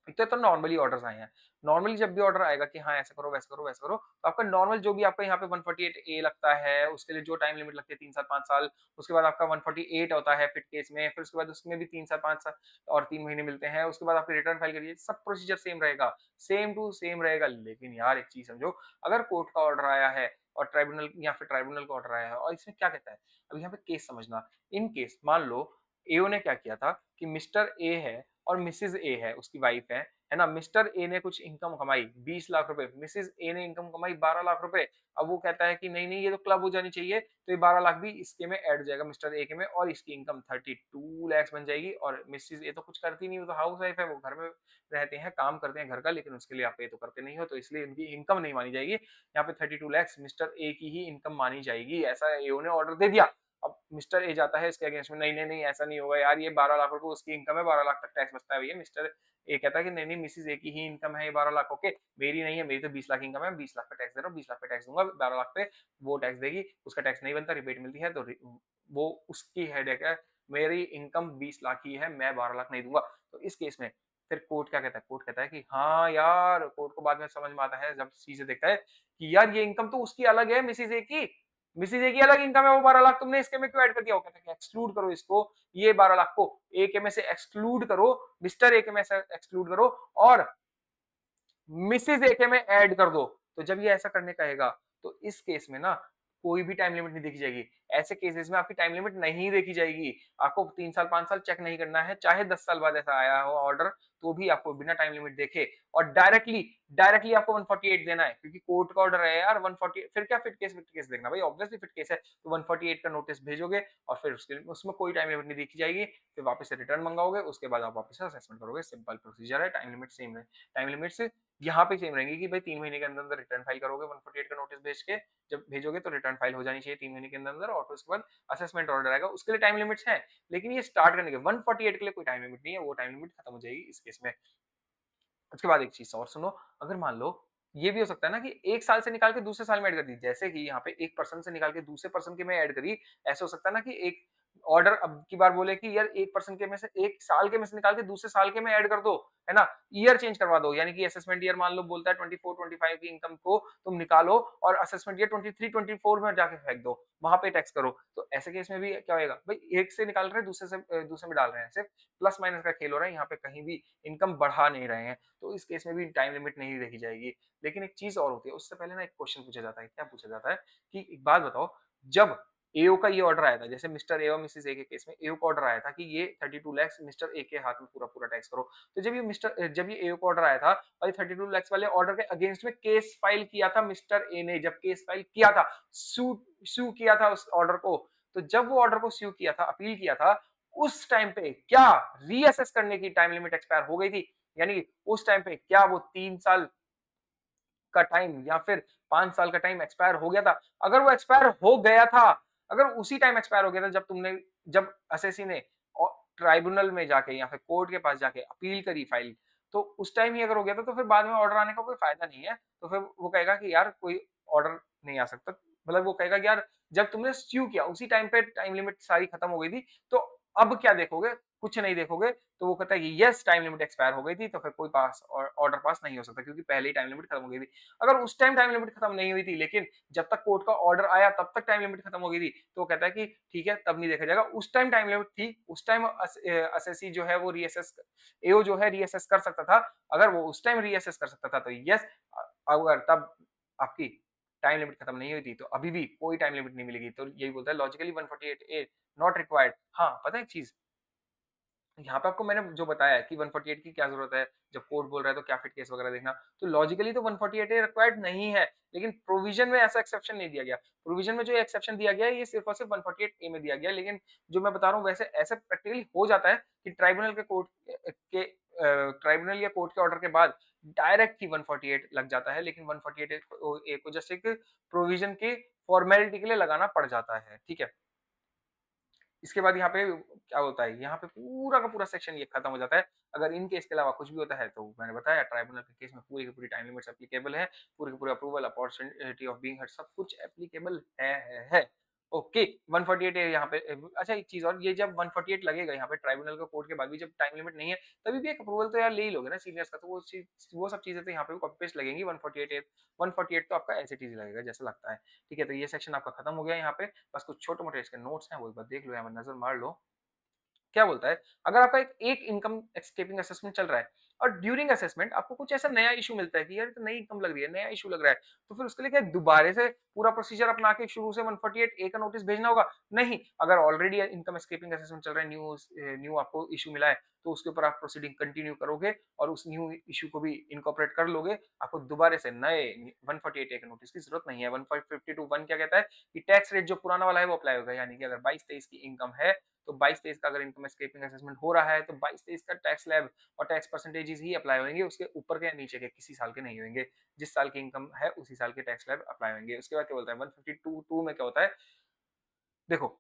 एक तो नॉर्मली ऑर्डर्स आए हैं, नॉर्मली जब भी ऑर्डर आएगा कि हाँ ऐसा करो वैसा करो वैसा करो, तो आपका नॉर्मल जो भी आपका यहाँ पे 148 ए लगता है, उसके लिए जो टाइम लिमिट लगती है 3 साल 5 साल, उसके बाद आपका 148 होता है फिट केस में, फिर उसके बाद उसमें भी 3 साल 5 साल और 3 महीने मिलते हैं, उसके बाद आपकी रिटर्न फाइल करिए, सब प्रोसीजर सेम रहेगा, सेम टू सेम रहेगा। लेकिन यार एक चीज समझो, अगर कोर्ट का ऑर्डर आया है और ट्राइब्यूनल या फिर ट्राइब्यूनल का ऑर्डर आया है, और इसमें क्या कहता है, अब यहाँ पे केस समझना। इन केस मान लो एओ ने क्या किया था कि मिस्टर ए है और मिसेज ए है, उसकी वाइफ है ना। मिस्टर ए ने कुछ इनकम कमाई 20 लाख रुपए, मिसेज ए ने इनकम कमाई 12 लाख रुपए। अब वो कहता है कि नहीं नहीं ये तो क्लब हो जानी चाहिए, तो ये 12 लाख भी इसके में ऐड हो जाएगा मिस्टर ए के में, और इसकी इनकम 32 लाख बन जाएगी। और मिसेज ए तो कुछ करती नहीं, वो तो हाउस वाइफ है, वो घर में रहते हैं, काम करते हैं घर का, लेकिन उसके लिए आप पे तो करते नहीं हो, तो इसलिए इनकी इनकम नहीं मानी जाएगी। यहाँ पे 32 लाख मिस्टर ए की ही इनकम मानी जाएगी, ऐसा एओ ने ऑर्डर दे दिया। अब मिस्टर ए जाता है इसके अगेंस्ट में, नहीं नहीं नहीं ऐसा नहीं होगा यार, ये 12 लाख रुपए उसकी इनकम है, 12 लाख तक टैक्स बचता है भैया। मिस्टर ए कहता है कि नहीं नहीं मिसिस ए की ही इनकम है ये 12 लाख, ओके मेरी नहीं है, मेरी तो 20 लाख इनकम है, 20 लाख पे टैक्स दे रहा हूँ, 20 लाख पे टैक्स दूंगा, 12 लाख पे वो टैक्स देगी, उसका टैक्स नहीं बनता, रिबेट मिलती है, तो वो उसकी हेडेक है। मेरी इनकम 20 लाख ही है, मैं 12 लाख नहीं दूंगा। तो इस केस में फिर कोर्ट क्या कहता है, कोर्ट कहता है कि हाँ यार, कोर्ट को बाद में समझ में आता है जब सी से देखता है कि यार ये इनकम तो उसकी अलग है, मिसिज ए की, मिसिज ए की अलग इनकम है, वो 12 लाख तुमने इसके में क्यों ऐड कर दिया? वो कहता है कि एक्सक्लूड करो इसको, ये 12 लाख को ए के में से एक्सक्लूड करो, मिस्टर ए के में से एक्सक्लूड करो और मिसिज ए के में ऐड कर दो। तो जब ये ऐसा करने कहेगा तो इस केस में ना कोई भी टाइम लिमिट नहीं देखी जाएगी। ऐसे केसेस में आपकी टाइम लिमिट नहीं देखी जाएगी। आपको 3 साल 5 साल चेक नहीं करना है, चाहे 10 साल बाद ऐसा आया हो ऑर्डर, तो भी आपको बिना टाइम लिमिट देखे और डायरेक्टली डायरेक्टली आपको 148 देना है, क्योंकि कोर्ट का ऑर्डर है यार 148। फिर क्या फिट केस देखना भाई, ऑब्वियसली फिट केस है तो 148 का नोटिस भेजोगे और फिर उसमें कोई टाइम लिमिट नहीं देखी जाएगी। फिर वापस से रिटर्न मंगाओगे, उसके बाद आप वापस से असेसमेंट करोगे। सिंपल प्रोसीजर है, टाइम लिमिट सेम है। टाइम लिमिट से यहाँ पे सेम रहेंगी कि भाई 3 महीने के अंदर अंदर रिटर्न फाइल करोगे 148 का नोटिस भेज के। जब भेजोगे तो रिटर्न फाइल हो जानी चाहिए 3 महीने के अंदर अंदर, और फिर उसके बाद असेसमेंट ऑर्डर आएगा, उसके लिए टाइम लिमिट्स हैं। लेकिन ये स्टार्ट करने के 148 के लिए कोई टाइम लिमिट नहीं है, वो टाइम लिमिट खत्म हो जाएगी इस केस में। उसके बाद एक चीज और सुनो, अगर मान लो ये भी हो सकता है ना कि एक साल से निकाल के दूसरे साल में ऐड कर दी, जैसे कि यहाँ पे एक पर्सन से निकाल के दूसरे पर्सन के में ऐड करी। ऐसा हो सकता है ना कि एक ऑर्डर अब की बार बोले कि यार एक पर्सन के में से एक साल के में से निकाल के दूसरे साल के में ऐड कर दो, है ना, ईयर चेंज करवा दो। यानी कि असेसमेंट ईयर मान लो बोलता है 24 25 की इनकम को तुम निकालो और असेसमेंट ईयर 23 24 में जाके फेंक दो, वहां पे टैक्स करो। तो ऐसे केस में भी क्या होगा भाई, एक से निकाल रहे हैं दूसरे से दूसरे में डाल रहे हैं, सिर्फ प्लस माइनस का खेल हो रहा है, यहाँ पे कहीं भी इनकम बढ़ा नहीं रहे हैं। तो इस केस में भी टाइम लिमिट नहीं देखी जाएगी। लेकिन एक चीज और होती है, उससे पहले ना एक क्वेश्चन पूछा जाता है। क्या पूछा जाता है कि एक बात बताओ, जब एओ का ये ऑर्डर आया था, जैसे मिस्टर ए और मिसेस ए के केस में एओ का ऑर्डर आया था कि ये 32 लाख मिस्टर ए के हाथ में पूरा पूरा टैक्स करो। तो जब ये एओ का ऑर्डर आया था और ये 32 लाख वाले ऑर्डर के अगेंस्ट में केस फाइल किया था मिस्टर ए ने, जब केस फाइल किया था, सू किया था उस ऑर्डर को, तो जब वो ऑर्डर को सू किया था, अपील किया था, उस टाइम पे क्या रीअसेस करने की टाइम लिमिट एक्सपायर हो गई थी? यानी कि उस टाइम पे क्या वो 3 साल का टाइम या फिर 5 साल का टाइम एक्सपायर हो गया था? अगर वो एक्सपायर हो गया था, अगर उसी टाइम एक्सपायर हो गया था जब असेसी ने ट्राइब्यूनल में जाके या फिर कोर्ट के पास जाके अपील करी फाइल, तो उस टाइम ही अगर हो गया था तो फिर बाद में ऑर्डर आने का कोई फायदा नहीं है। तो फिर वो कहेगा कि यार कोई ऑर्डर नहीं आ सकता। मतलब वो कहेगा कि यार जब तुमने स्यू किया उसी टाइम पे टाइम लिमिट सारी खत्म हो गई थी, तो अब क्या देखोगे? कुछ नहीं देखोगे। तो वो कहता है कि यस टाइम लिमिट एक्सपायर हो गई थी, तो फिर कोई पास ऑर्डर पास नहीं हो सकता, क्योंकि पहले ही टाइम लिमिट खत्म हो गई थी। अगर उस टाइम टाइम लिमिट खत्म नहीं हुई थी, लेकिन जब तक कोर्ट का ऑर्डर आया तब तक टाइम लिमिट खत्म हो गई थी, तो वो कहता है कि ठीक है तब नहीं देखा जाएगा। उस टाइम टाइम लिमिट थी, उस टाइम असेसी जो है वो रीअसेस, एओ जो है रीअसेस कर सकता था। अगर वो उस टाइम रीअसेस कर सकता था तो यस, अगर तब आपकी टाइम लिमिट खत्म नहीं हुई थी तो अभी भी कोई टाइम लिमिट नहीं मिलेगी। तो यही बोलता है लॉजिकली 148 ए नॉट रिक्वायर्ड। हाँ, पता है एक चीज, यहाँ पे आपको मैंने जो बताया है कि 148 की क्या जरूरत है, जब कोर्ट बोल रहा है तो क्या फिट केस वगैरह देखना, तो लॉजिकली तो 148 ए रिक्वायर्ड नहीं है, लेकिन प्रोविजन में ऐसा एक्सेप्शन नहीं दिया गया। प्रोविजन में जो एक्सेप्शन दिया गया है ये सिर्फ और सिर्फ 148 ए में दिया गया है। लेकिन जो मैं बता रहा हूँ वैसे ऐसे प्रैक्टिकली हो जाता है कि ट्राइब्यूनल या कोर्ट के ऑर्डर के बाद डायरेक्ट ही 148 लग जाता है, लेकिन 148 ए को जस्ट एक प्रोविजन की फॉर्मेलिटी के लिए लगाना पड़ जाता है। ठीक है, इसके बाद यहाँ पे क्या होता है, यहाँ पे पूरा का पूरा सेक्शन ये खत्म हो जाता है। अगर इन केस के अलावा कुछ भी होता है तो मैंने बताया ट्राइब्यूनल के केस में पूरी की पूरी टाइम लिमिट्स एप्लीकेबल है, पूरी की पूरी approval opportunity of being heard सब कुछ एप्लीकेबल है। ओके, 148 है यहाँ पे। अच्छा एक चीज और, ये जब 148 लगेगा यहाँ पे ट्राइब्यूनल का कोर्ट के बाद भी जब टाइम लिमिट नहीं है, तभी भी एक अप्रूवल तो यार ले ही लोगे ना सीनियर्स का, तो वो सब चीजें तो यहाँ पे कॉपी पेस्ट लगेंगी। 148 तो आपका ऐसे चीज लगेगा जैसा लगता है। ठीक है, तो ये सेक्शन आपका खत्म हो गया यहाँ पे। बस कुछ छोटे मोटे इसके नोट्स हैं, वो एक बार देख लो, यहाँ पर नजर मार लो। क्या बोलता है, अगर आपका एक इनकम एस्केपिंग असेसमेंट चल रहा है और ड्यूरिंग असेसमेंट आपको कुछ ऐसा नया इशू मिलता है कि यार तो नई इनकम लग रही है, नया इशू लग रहा है, तो फिर उसके लिए क्या दोबारा से पूरा प्रोसीजर अपना के शुरू से 148 ए का नोटिस भेजना होगा? नहीं, अगर ऑलरेडी इनकम एस्केपिंग असेसमेंट चल रहा है, न्यू आपको इशू मिला है, तो उसके ऊपर आप प्रोसीडिंग कंटिन्यू करोगे और उस न्यू इशू को भी इनकॉर्पोरेट कर लोगे। आपको दोबारा से नए 148 ए का नोटिस की जरूरत नहीं है। 152(1) क्या कहता है कि टैक्स रेट जो पुराना वाला है वो अप्लाई होगा। यानी कि अगर 22-23 की इनकम है तो 22-23 का अगर इनकम एस्केपिंग असेसमेंट हो रहा है तो 22-23 का टैक्स स्लैब और टैक्स परसेंटेजेस ही अप्लाई होंगे, उसके ऊपर के या नीचे के किसी साल के नहीं होंगे। जिस साल की इनकम है उसी साल के टैक्स स्लैब अप्लाई होंगे। उसके बाद क्या बोलता है 152(2) में क्या होता है, देखो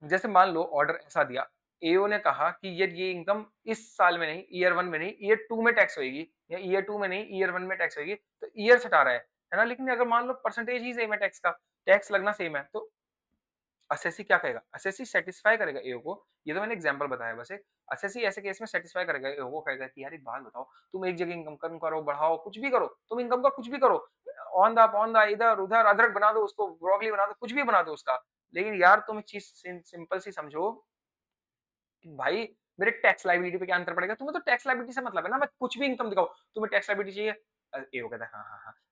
जैसे मान लो ऑर्डर ऐसा दिया, एओ ने कहा कि ये इनकम इस साल में नहीं, ईयर 1 में नहीं, ईयर 2 में टैक्स होगी, या ईयर 2 में नहीं, ईयर 1 में टैक्स होगी, तो ईयर हटा रहा है ना। लेकिन अगर मान लो परसेंटेज ही सेम है टैक्स का, टैक्स लगना सेम है, तो असेसी क्या कहेगा, असेसी सेटिस्फाई करेगा एओ को। ये तो मैंने एग्जांपल बताया बस एक। असेसी ऐसे केस में सेटिस्फाई करेगा एओ को, कहेगा कि यार एक बात बताओ, तुम एक जगह इनकम कम करो, बढ़ाओ, कुछ भी करो, तुम इनकम का कुछ भी करो, औंधा इधर उधर अदरक बना दो उसको, ब्रोकली बना दो, कुछ भी बना दो उसका, लेकिन यार तुम एक चीज सिंपल सी समझो कि भाई मेरे टैक्स लायबिलिटी पे क्या अंतर पड़ेगा, तुम्हें तो टैक्स लायबिलिटी से मतलब है ना, मैं कुछ भी इनकम दिखाऊं, तुम्हें टैक्स लायबिलिटी चाहिए। ये वो कहता है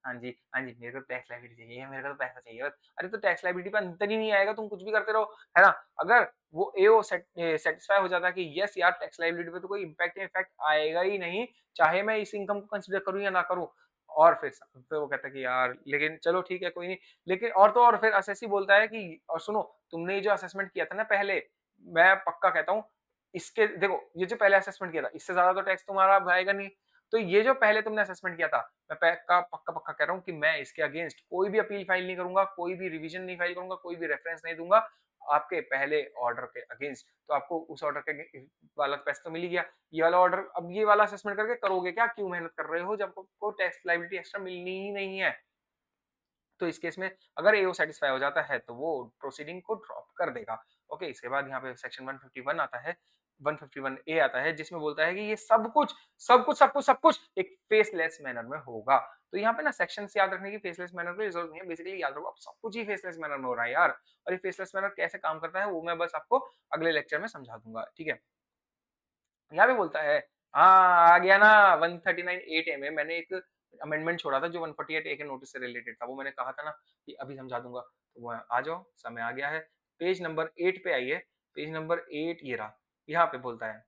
हाँ जी हाँ जी, मेरे को टैक्स लायबिलिटी चाहिए, मेरे को तो पैसा चाहिए बस। अरे तो टैक्स लायबिलिटी पे अंतर ही नहीं आएगा, तुम कुछ भी करते रहो, है ना। अगर वो एओ सेटिस्फाई हो जाता है कि यस यार टैक्स लायबिलिटी पे तो कोई इम्पैक्ट आएगा ही नहीं, चाहे मैं इस इनकम को कंसिडर करूं या ना करूं, और फिर वो कहता है कि यार लेकिन चलो ठीक है कोई नहीं, लेकिन और तो और फिर असेसी बोलता है कि और सुनो, तुमने ये जो असेसमेंट किया था ना पहले, मैं पक्का कहता हूँ इसके देखो, ये जो पहले असेसमेंट किया था इससे ज्यादा तो टैक्स तुम्हारा आएगा नहीं, तो ये जो पहले तुमने असेसमेंट किया था, मैं पक्का पक्का पक्का कह रहा हूँ कि मैं इसके अगेंस्ट कोई भी अपील फाइल नहीं करूंगा, कोई भी रिवीजन नहीं फाइल करूंगा, कोई भी रेफरेंस नहीं दूंगा आपके पहले ऑर्डर के अगेंस्ट। तो आपको उस ऑर्डर के वाला पैसा तो मिल ही गया, ये वाला ऑर्डर अब ये वाला असेसमेंट करके करोगे क्या, क्यों मेहनत कर रहे हो जब आपको टैक्स लायबिलिटी एक्स्ट्रा मिलनी ही नहीं है। तो इस केस में अगर एओ सेटिस्फाई हो जाता है तो वो प्रोसीडिंग को ड्रॉप कर देगा। ओके, इसके बाद यहाँ पे सेक्शन 151 आता है, 151 ए आता है, जिसमें बोलता है कि ये सब कुछ एक फेसलेस मैनर में होगा। तो यहाँ पे ना सेक्शन याद रखने की फेसलेस मैनर की जरूरत नहीं है, बेसिकली याद रखो अब सब कुछ ही फेसलेस मैनर में हो रहा है यार, और ये फेसलेस मैनर कैसे काम करता है वो मैं बस आपको अगले लेक्चर में समझा दूंगा, ठीक है। यहाँ पे बोलता है, हाँ आ गया ना 139(8) में मैंने एक अमेंडमेंट छोड़ा था जो 148 ए के नोटिस से रिलेटेड था, वो मैंने कहा था ना कि अभी समझा दूंगा, तो वो आ जाओ, समय आ गया है। पेज नंबर 8 पे आइए, पेज नंबर 8 ये रहा, यहाँ पे बोलता है,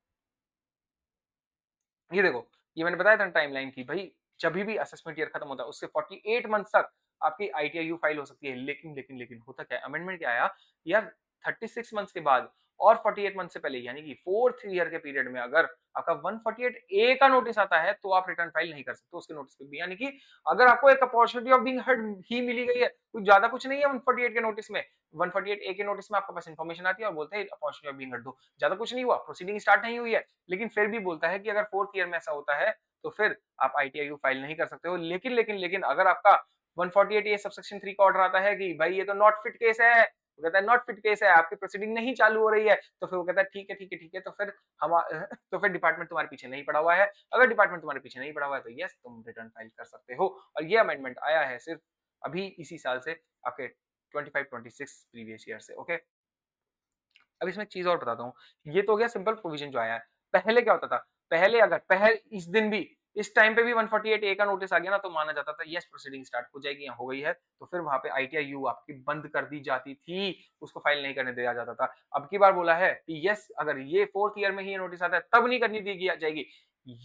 ये देखो, ये मैंने बताया था टाइमलाइन की, भाई जब भी असेसमेंट ईयर खत्म होता है उससे 48 मंथ तक आपकी आईटीआईयू फाइल हो सकती है, लेकिन होता क्या है, अमेंडमेंट क्या आया यार, 36 मंथ के बाद और 48 मंथ से पहले, यानी कि 4th ईयर के पीरियड में अगर आपका 148 ए का नोटिस आता है तो आप रिटर्न फाइल नहीं कर सकते उसके नोटिस पे भी, यानी कि अगर आपको एक अपॉर्चुनिटी ऑफ बीइंग हर्ड ही मिली गई है, कुछ ज्यादा कुछ नहीं है 148 के नोटिस में, 148 ए के नोटिस में आपके पास इन्फॉर्मेशन आती है और बोलते हैं अपॉर्चुनिटी ऑफ बीइंग हर्ड दो, ज्यादा कुछ नहीं हुआ, प्रोसीडिंग स्टार्ट नहीं हुई है, लेकिन फिर भी बोलता है कि अगर 4th ईयर में ऐसा होता है तो फिर आप आईटीआईयू फाइल नहीं कर सकते हो, लेकिन अगर आपका 148 ए सबसेक्शन 3 का ऑर्डर आता है कि भाई ये तो नॉट फिट केस है, वो कहता है नॉट फिट केस है, आपकी प्रोसीडिंग नहीं चालू हो रही है, तो फिर वो कहता है ठीक है, तो फिर हम तो फिर डिपार्टमेंट तुम्हारे पीछे नहीं पड़ा हुआ है, अगर डिपार्टमेंट तुम्हारे पीछे नहीं पड़ा हुआ है तो यस तुम रिटर्न फाइल कर सकते हो, और ये अमेंडमेंट आया है सिर्फ अभी इसी साल से, आपके 25-26 प्रीवियस ईयर से। ओके, अब इसमें एक चीज और बताता हूँ, ये तो हो गया सिंपल प्रोविजन जो आया है, पहले क्या होता था, पहले अगर पहले इस दिन भी इस टाइम पे भी 148 ए का नोटिस आ गया ना तो माना जाता था यस प्रोसीडिंग स्टार्ट हो जाएगी या हो गई है, तो फिर वहां पे आईटीआईयू आपकी बंद कर दी जाती थी, उसको फाइल नहीं करने दिया जाता था। अब की बार बोला है कि यस अगर ये 4th ईयर में ही नोटिस आता है तब नहीं करनी दी जाएगी,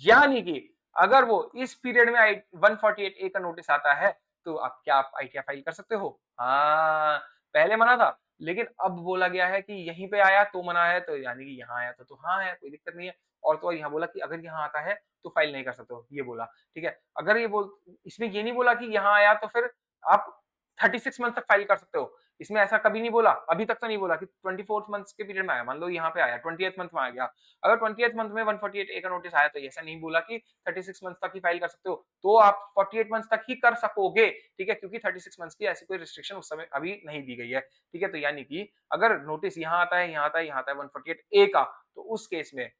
यानी कि अगर वो इस पीरियड में 148 ए का नोटिस आता है तो आप आईटीआई फाइल कर सकते हो। हाँ, पहले मना था, लेकिन अब बोला गया है कि यहीं पे आया तो मना है, तो यानी कि यहाँ आया तो हाँ है, कोई दिक्कत नहीं है। और तो और यहाँ बोला कि अगर यहाँ आता है तो फाइल नहीं कर सकते हो, ये बोला, ठीक है। अगर ये बोल इसमें ये नहीं बोला कि यहाँ आया तो फिर आप 36 मंथ तक फाइल कर सकते हो, इसमें ऐसा कभी नहीं बोला, अभी तक तो नहीं बोला कि 24th मंथ के पीरियड में आया, मान लो यहाँ पे आया 20th मंथ में आ गया, अगर 20th मंथ में 148 ए का नोटिस आया तो ऐसा नहीं बोला कि 36 मंथ तक ही फाइल कर सकते हो, तो आप 48 मंथ तक ही कर सकोगे, ठीक है, क्योंकि 36 मंथ की ऐसी कोई रिस्ट्रिक्शन उस समय अभी नहीं दी गई है, ठीक है। तो यानी कि अगर नोटिस यहाँ आता है, यहाँ आता है, यहाँ आता है 148 ए का, तो उस केस में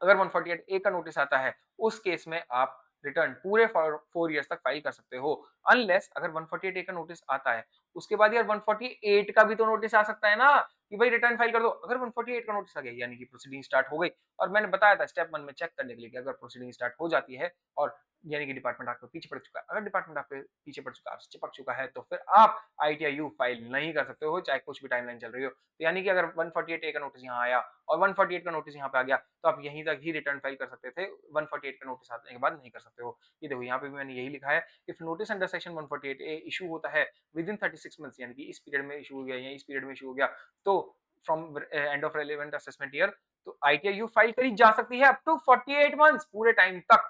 अगर 148 ए का नोटिस आता है, उस केस में आप रिटर्न पूरे 4 इयर्स तक फाइल कर सकते हो, अनलेस अगर 148 ए का नोटिस आता है उसके बाद यार 148 का भी तो नोटिस आ सकता है ना कि भाई रिटर्न फाइल कर दो, अगर 148 का नोटिस आ गया यानी कि प्रोसीडिंग स्टार्ट हो गई, और मैंने बताया था स्टेप 1 में चेक करने के लिए कि अगर प्रोसीडिंग स्टार्ट हो जाती है और यानी कि डिपार्टमेंट आपके पीछे पड़ चुका है, अगर डिपार्टमेंट आपके पीछे पड़ चुका है, आपसे चिपक चुका है, तो फिर आप आईटीआईयू फाइल नहीं कर सकते हो, चाहे कुछ भी टाइमलाइन चल रही हो। तो यानी कि अगर 148 ए का नोटिस यहाँ आया और 148 का नोटिस यहाँ पे आ गया तो आप यहीं तक ही रिटर्न फाइल कर सकते थे, 148 का नोटिस आने के बाद नहीं कर सकते हो। ये देखो यहाँ पे भी मैंने यही लिखा है, if notice under section 148 A issue होता है विद इन 36 मंथ्स, यानी कि इस पीरियड में इशू हो गया या इस पीरियड में इशू हो गया, तो from end of relevant assessment year, तो आईटीआईयू फाइल करी जा सकती है अप टू 48 मंथ्स पूरे टाइम तक,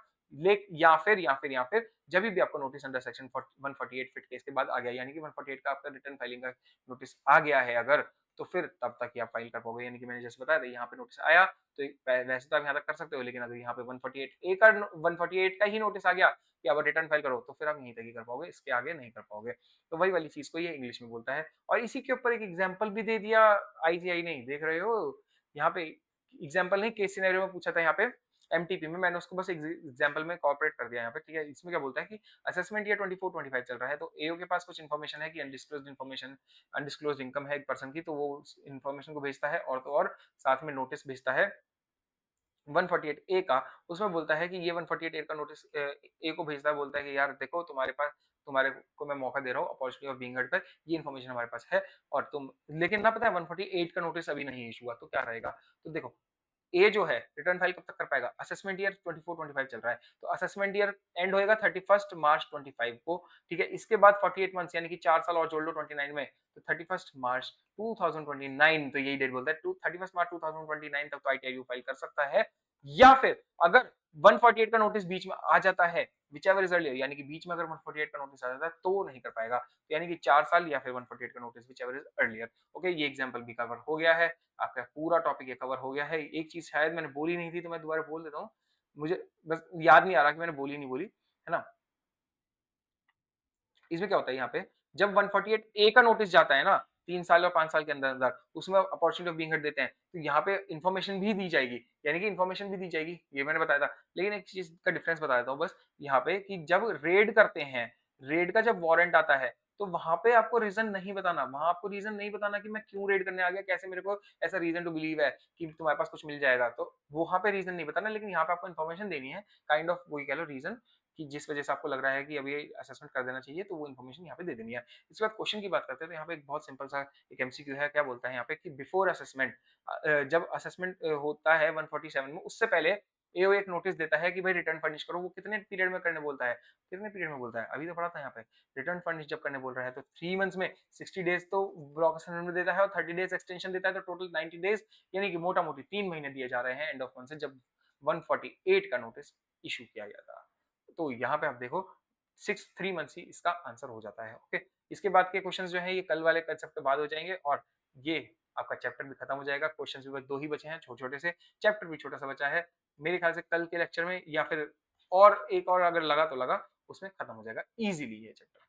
या फिर जब भी आपको notice under section 148 fit case के बाद आ गया, यानी कि 148 का आपका रिटर्न फाइलिंग का नोटिस आ गया है अगर, तो फिर तब तक ही आप फाइल कर पाओगे। यानी कि मैंने जैसे बताया था यहाँ पे नोटिस आया तो वैसे तो आप यहाँ तक कर सकते हो, लेकिन अगर यहाँ पे 148A का 148 का ही नोटिस आ गया कि अब रिटर्न फाइल करो, तो फिर आप यहीं तक ही कर पाओगे, इसके आगे नहीं कर पाओगे। तो वही वाली चीज को ये इंग्लिश में बोलता है। और इसी के ऊपर एक एग्जाम्पल भी दे दिया आईजीआई ने, देख रहे हो यहाँ पे। एग्जाम्पल नहीं, केस सिनेरियो में पूछा था यहाँ पे एमटीपी में, मैंने उसको बस एग्जाम्पल में कॉर्पोरेट कर दिया यहाँ पे, ठीक है। इसमें क्या बोलता है कि असेसमेंट ईयर 24-25 चल रहा है, तो एओ के पास कुछ इन्फॉर्मेशन है कि अनडिस्क्लोज्ड इन्फॉर्मेशन, अनडिस्क्लोज्ड इनकम है एक पर्सन की, तो वो इन्फॉर्मेशन को भेजता है, और तो और साथ में नोटिस भेजता है 148 ए का। उसमें बोलता है कि ये 148 ए का नोटिस ए को भेजता है, बोलता है कि यार देखो तुम्हारे पास, तुम्हारे को मैं मौका दे रहा हूँ अपॉर्चुनिटी ऑफ बीइंग हर्ड पर, ये इन्फॉर्मेशन हमारे पास है और तुम, लेकिन ना पता है 148 का नोटिस अभी नहीं इशू हुआ, तो क्या रहेगा। तो देखो ए जो है रिटर्न फाइल कब तक कर पाएगा, असेसमेंट ईयर 24-25 चल रहा है, तो असेसमेंट ईयर एंड होएगा 31 मार्च 25 को, ठीक है। इसके बाद 48 मंथ्स यानी कि 4 साल और जोड़ लो 29 में, तो 31 मार्च 2029, तो यही डेट बोलता है 31 मार्च 2029 तक तो आईटीआईयू फाइल कर सकता है। या फिर अगर 148 का नोटिस बीच में आ जाता है, विच एवर इज अर्लियर, यानी कि बीच में अगर 148 का नोटिस आ जाता है तो नहीं कर पाएगा, यानी कि 4 साल या फिर 148 का notice, which ever is earlier. Okay, ये एग्जांपल भी कवर हो गया है, आपका पूरा टॉपिक ये कवर हो गया है। एक चीज शायद मैंने बोली नहीं थी तो मैं दोबारा बोल देता हूँ, मुझे बस याद नहीं आ रहा कि मैंने बोली नहीं बोली, है ना। इसमें क्या होता है यहाँ पे, जब 148 ए का नोटिस जाता है ना 3 साल और 5 साल के अंदर अंदर, उसमें अपॉर्चुनिटी ऑफ बीइंग हर्ड देते हैं, तो यहाँ पे इन्फॉर्मेशन भी दी जाएगी, यानी कि इन्फॉर्मेशन भी दी जाएगी, ये मैंने बताया था। लेकिन एक चीज का डिफरेंस बता देता हूँ बस यहाँ पे, कि जब रेड करते हैं, रेड का जब वारंट आता है, तो वहां पे आपको रीजन नहीं बताना, वहां आपको रीजन नहीं बताना कि मैं क्यों रेड करने आ गया, कैसे मेरे को ऐसा रीजन टू बिलीव है कि तुम्हारे पास कुछ मिल जाएगा, तो वहां पे रीजन नहीं बताना, लेकिन यहाँ पे आपको इन्फॉर्मेशन देनी है, काइंड ऑफ वही कह लो रीजन, कि जिस वजह से आपको लग रहा है कि अभी असेसमेंट कर देना चाहिए, तो वो इन्फॉर्मेशन यहाँ पे दे देनी है। इसके बाद क्वेश्चन की बात करते हैं, तो यहाँ पे एक बहुत सिंपल सा एक एमसीक्यू है, क्या बोलता है यहाँ पे कि बिफोर असेसमेंट, जब असेसमेंट होता है 147 में, उससे पहले एओ एक नोटिस देता है कि भाई रिटर्न फर्निश करो। वो कितने पीरियड में करने बोलता है, कितने पीरियड में बोलता है, अभी तो पढ़ा था यहाँ पे। रिटर्न फर्निश जब करने बोल रहा है तो 3 मंथ्स में 60 डेज तो ब्लॉक असेसमेंट में देता है, और 30 डेज एक्सटेंशन देता है, तो टोटल 90 डेज, यानी कि मोटा मोटी 3 महीने दिए जा रहे हैं एंड ऑफ मंथ से, जब 148 का नोटिस इशू किया गया था। तो यहाँ पे आप देखो 3 मंथ्स ही इसका आंसर हो जाता है। ओके, इसके बाद के क्वेश्चंस जो है ये कल वाले कंसेप्ट पे बाद हो जाएंगे, और ये आपका चैप्टर भी खत्म हो जाएगा। क्वेश्चंस भी बस 2 ही बचे हैं, छोटे छोटे से, चैप्टर भी छोटा सा बचा है। मेरे ख्याल से कल के लेक्चर में या फिर और एक और अगर लगा तो लगा, उसमें खत्म हो जाएगा इजीली ये चैप्टर।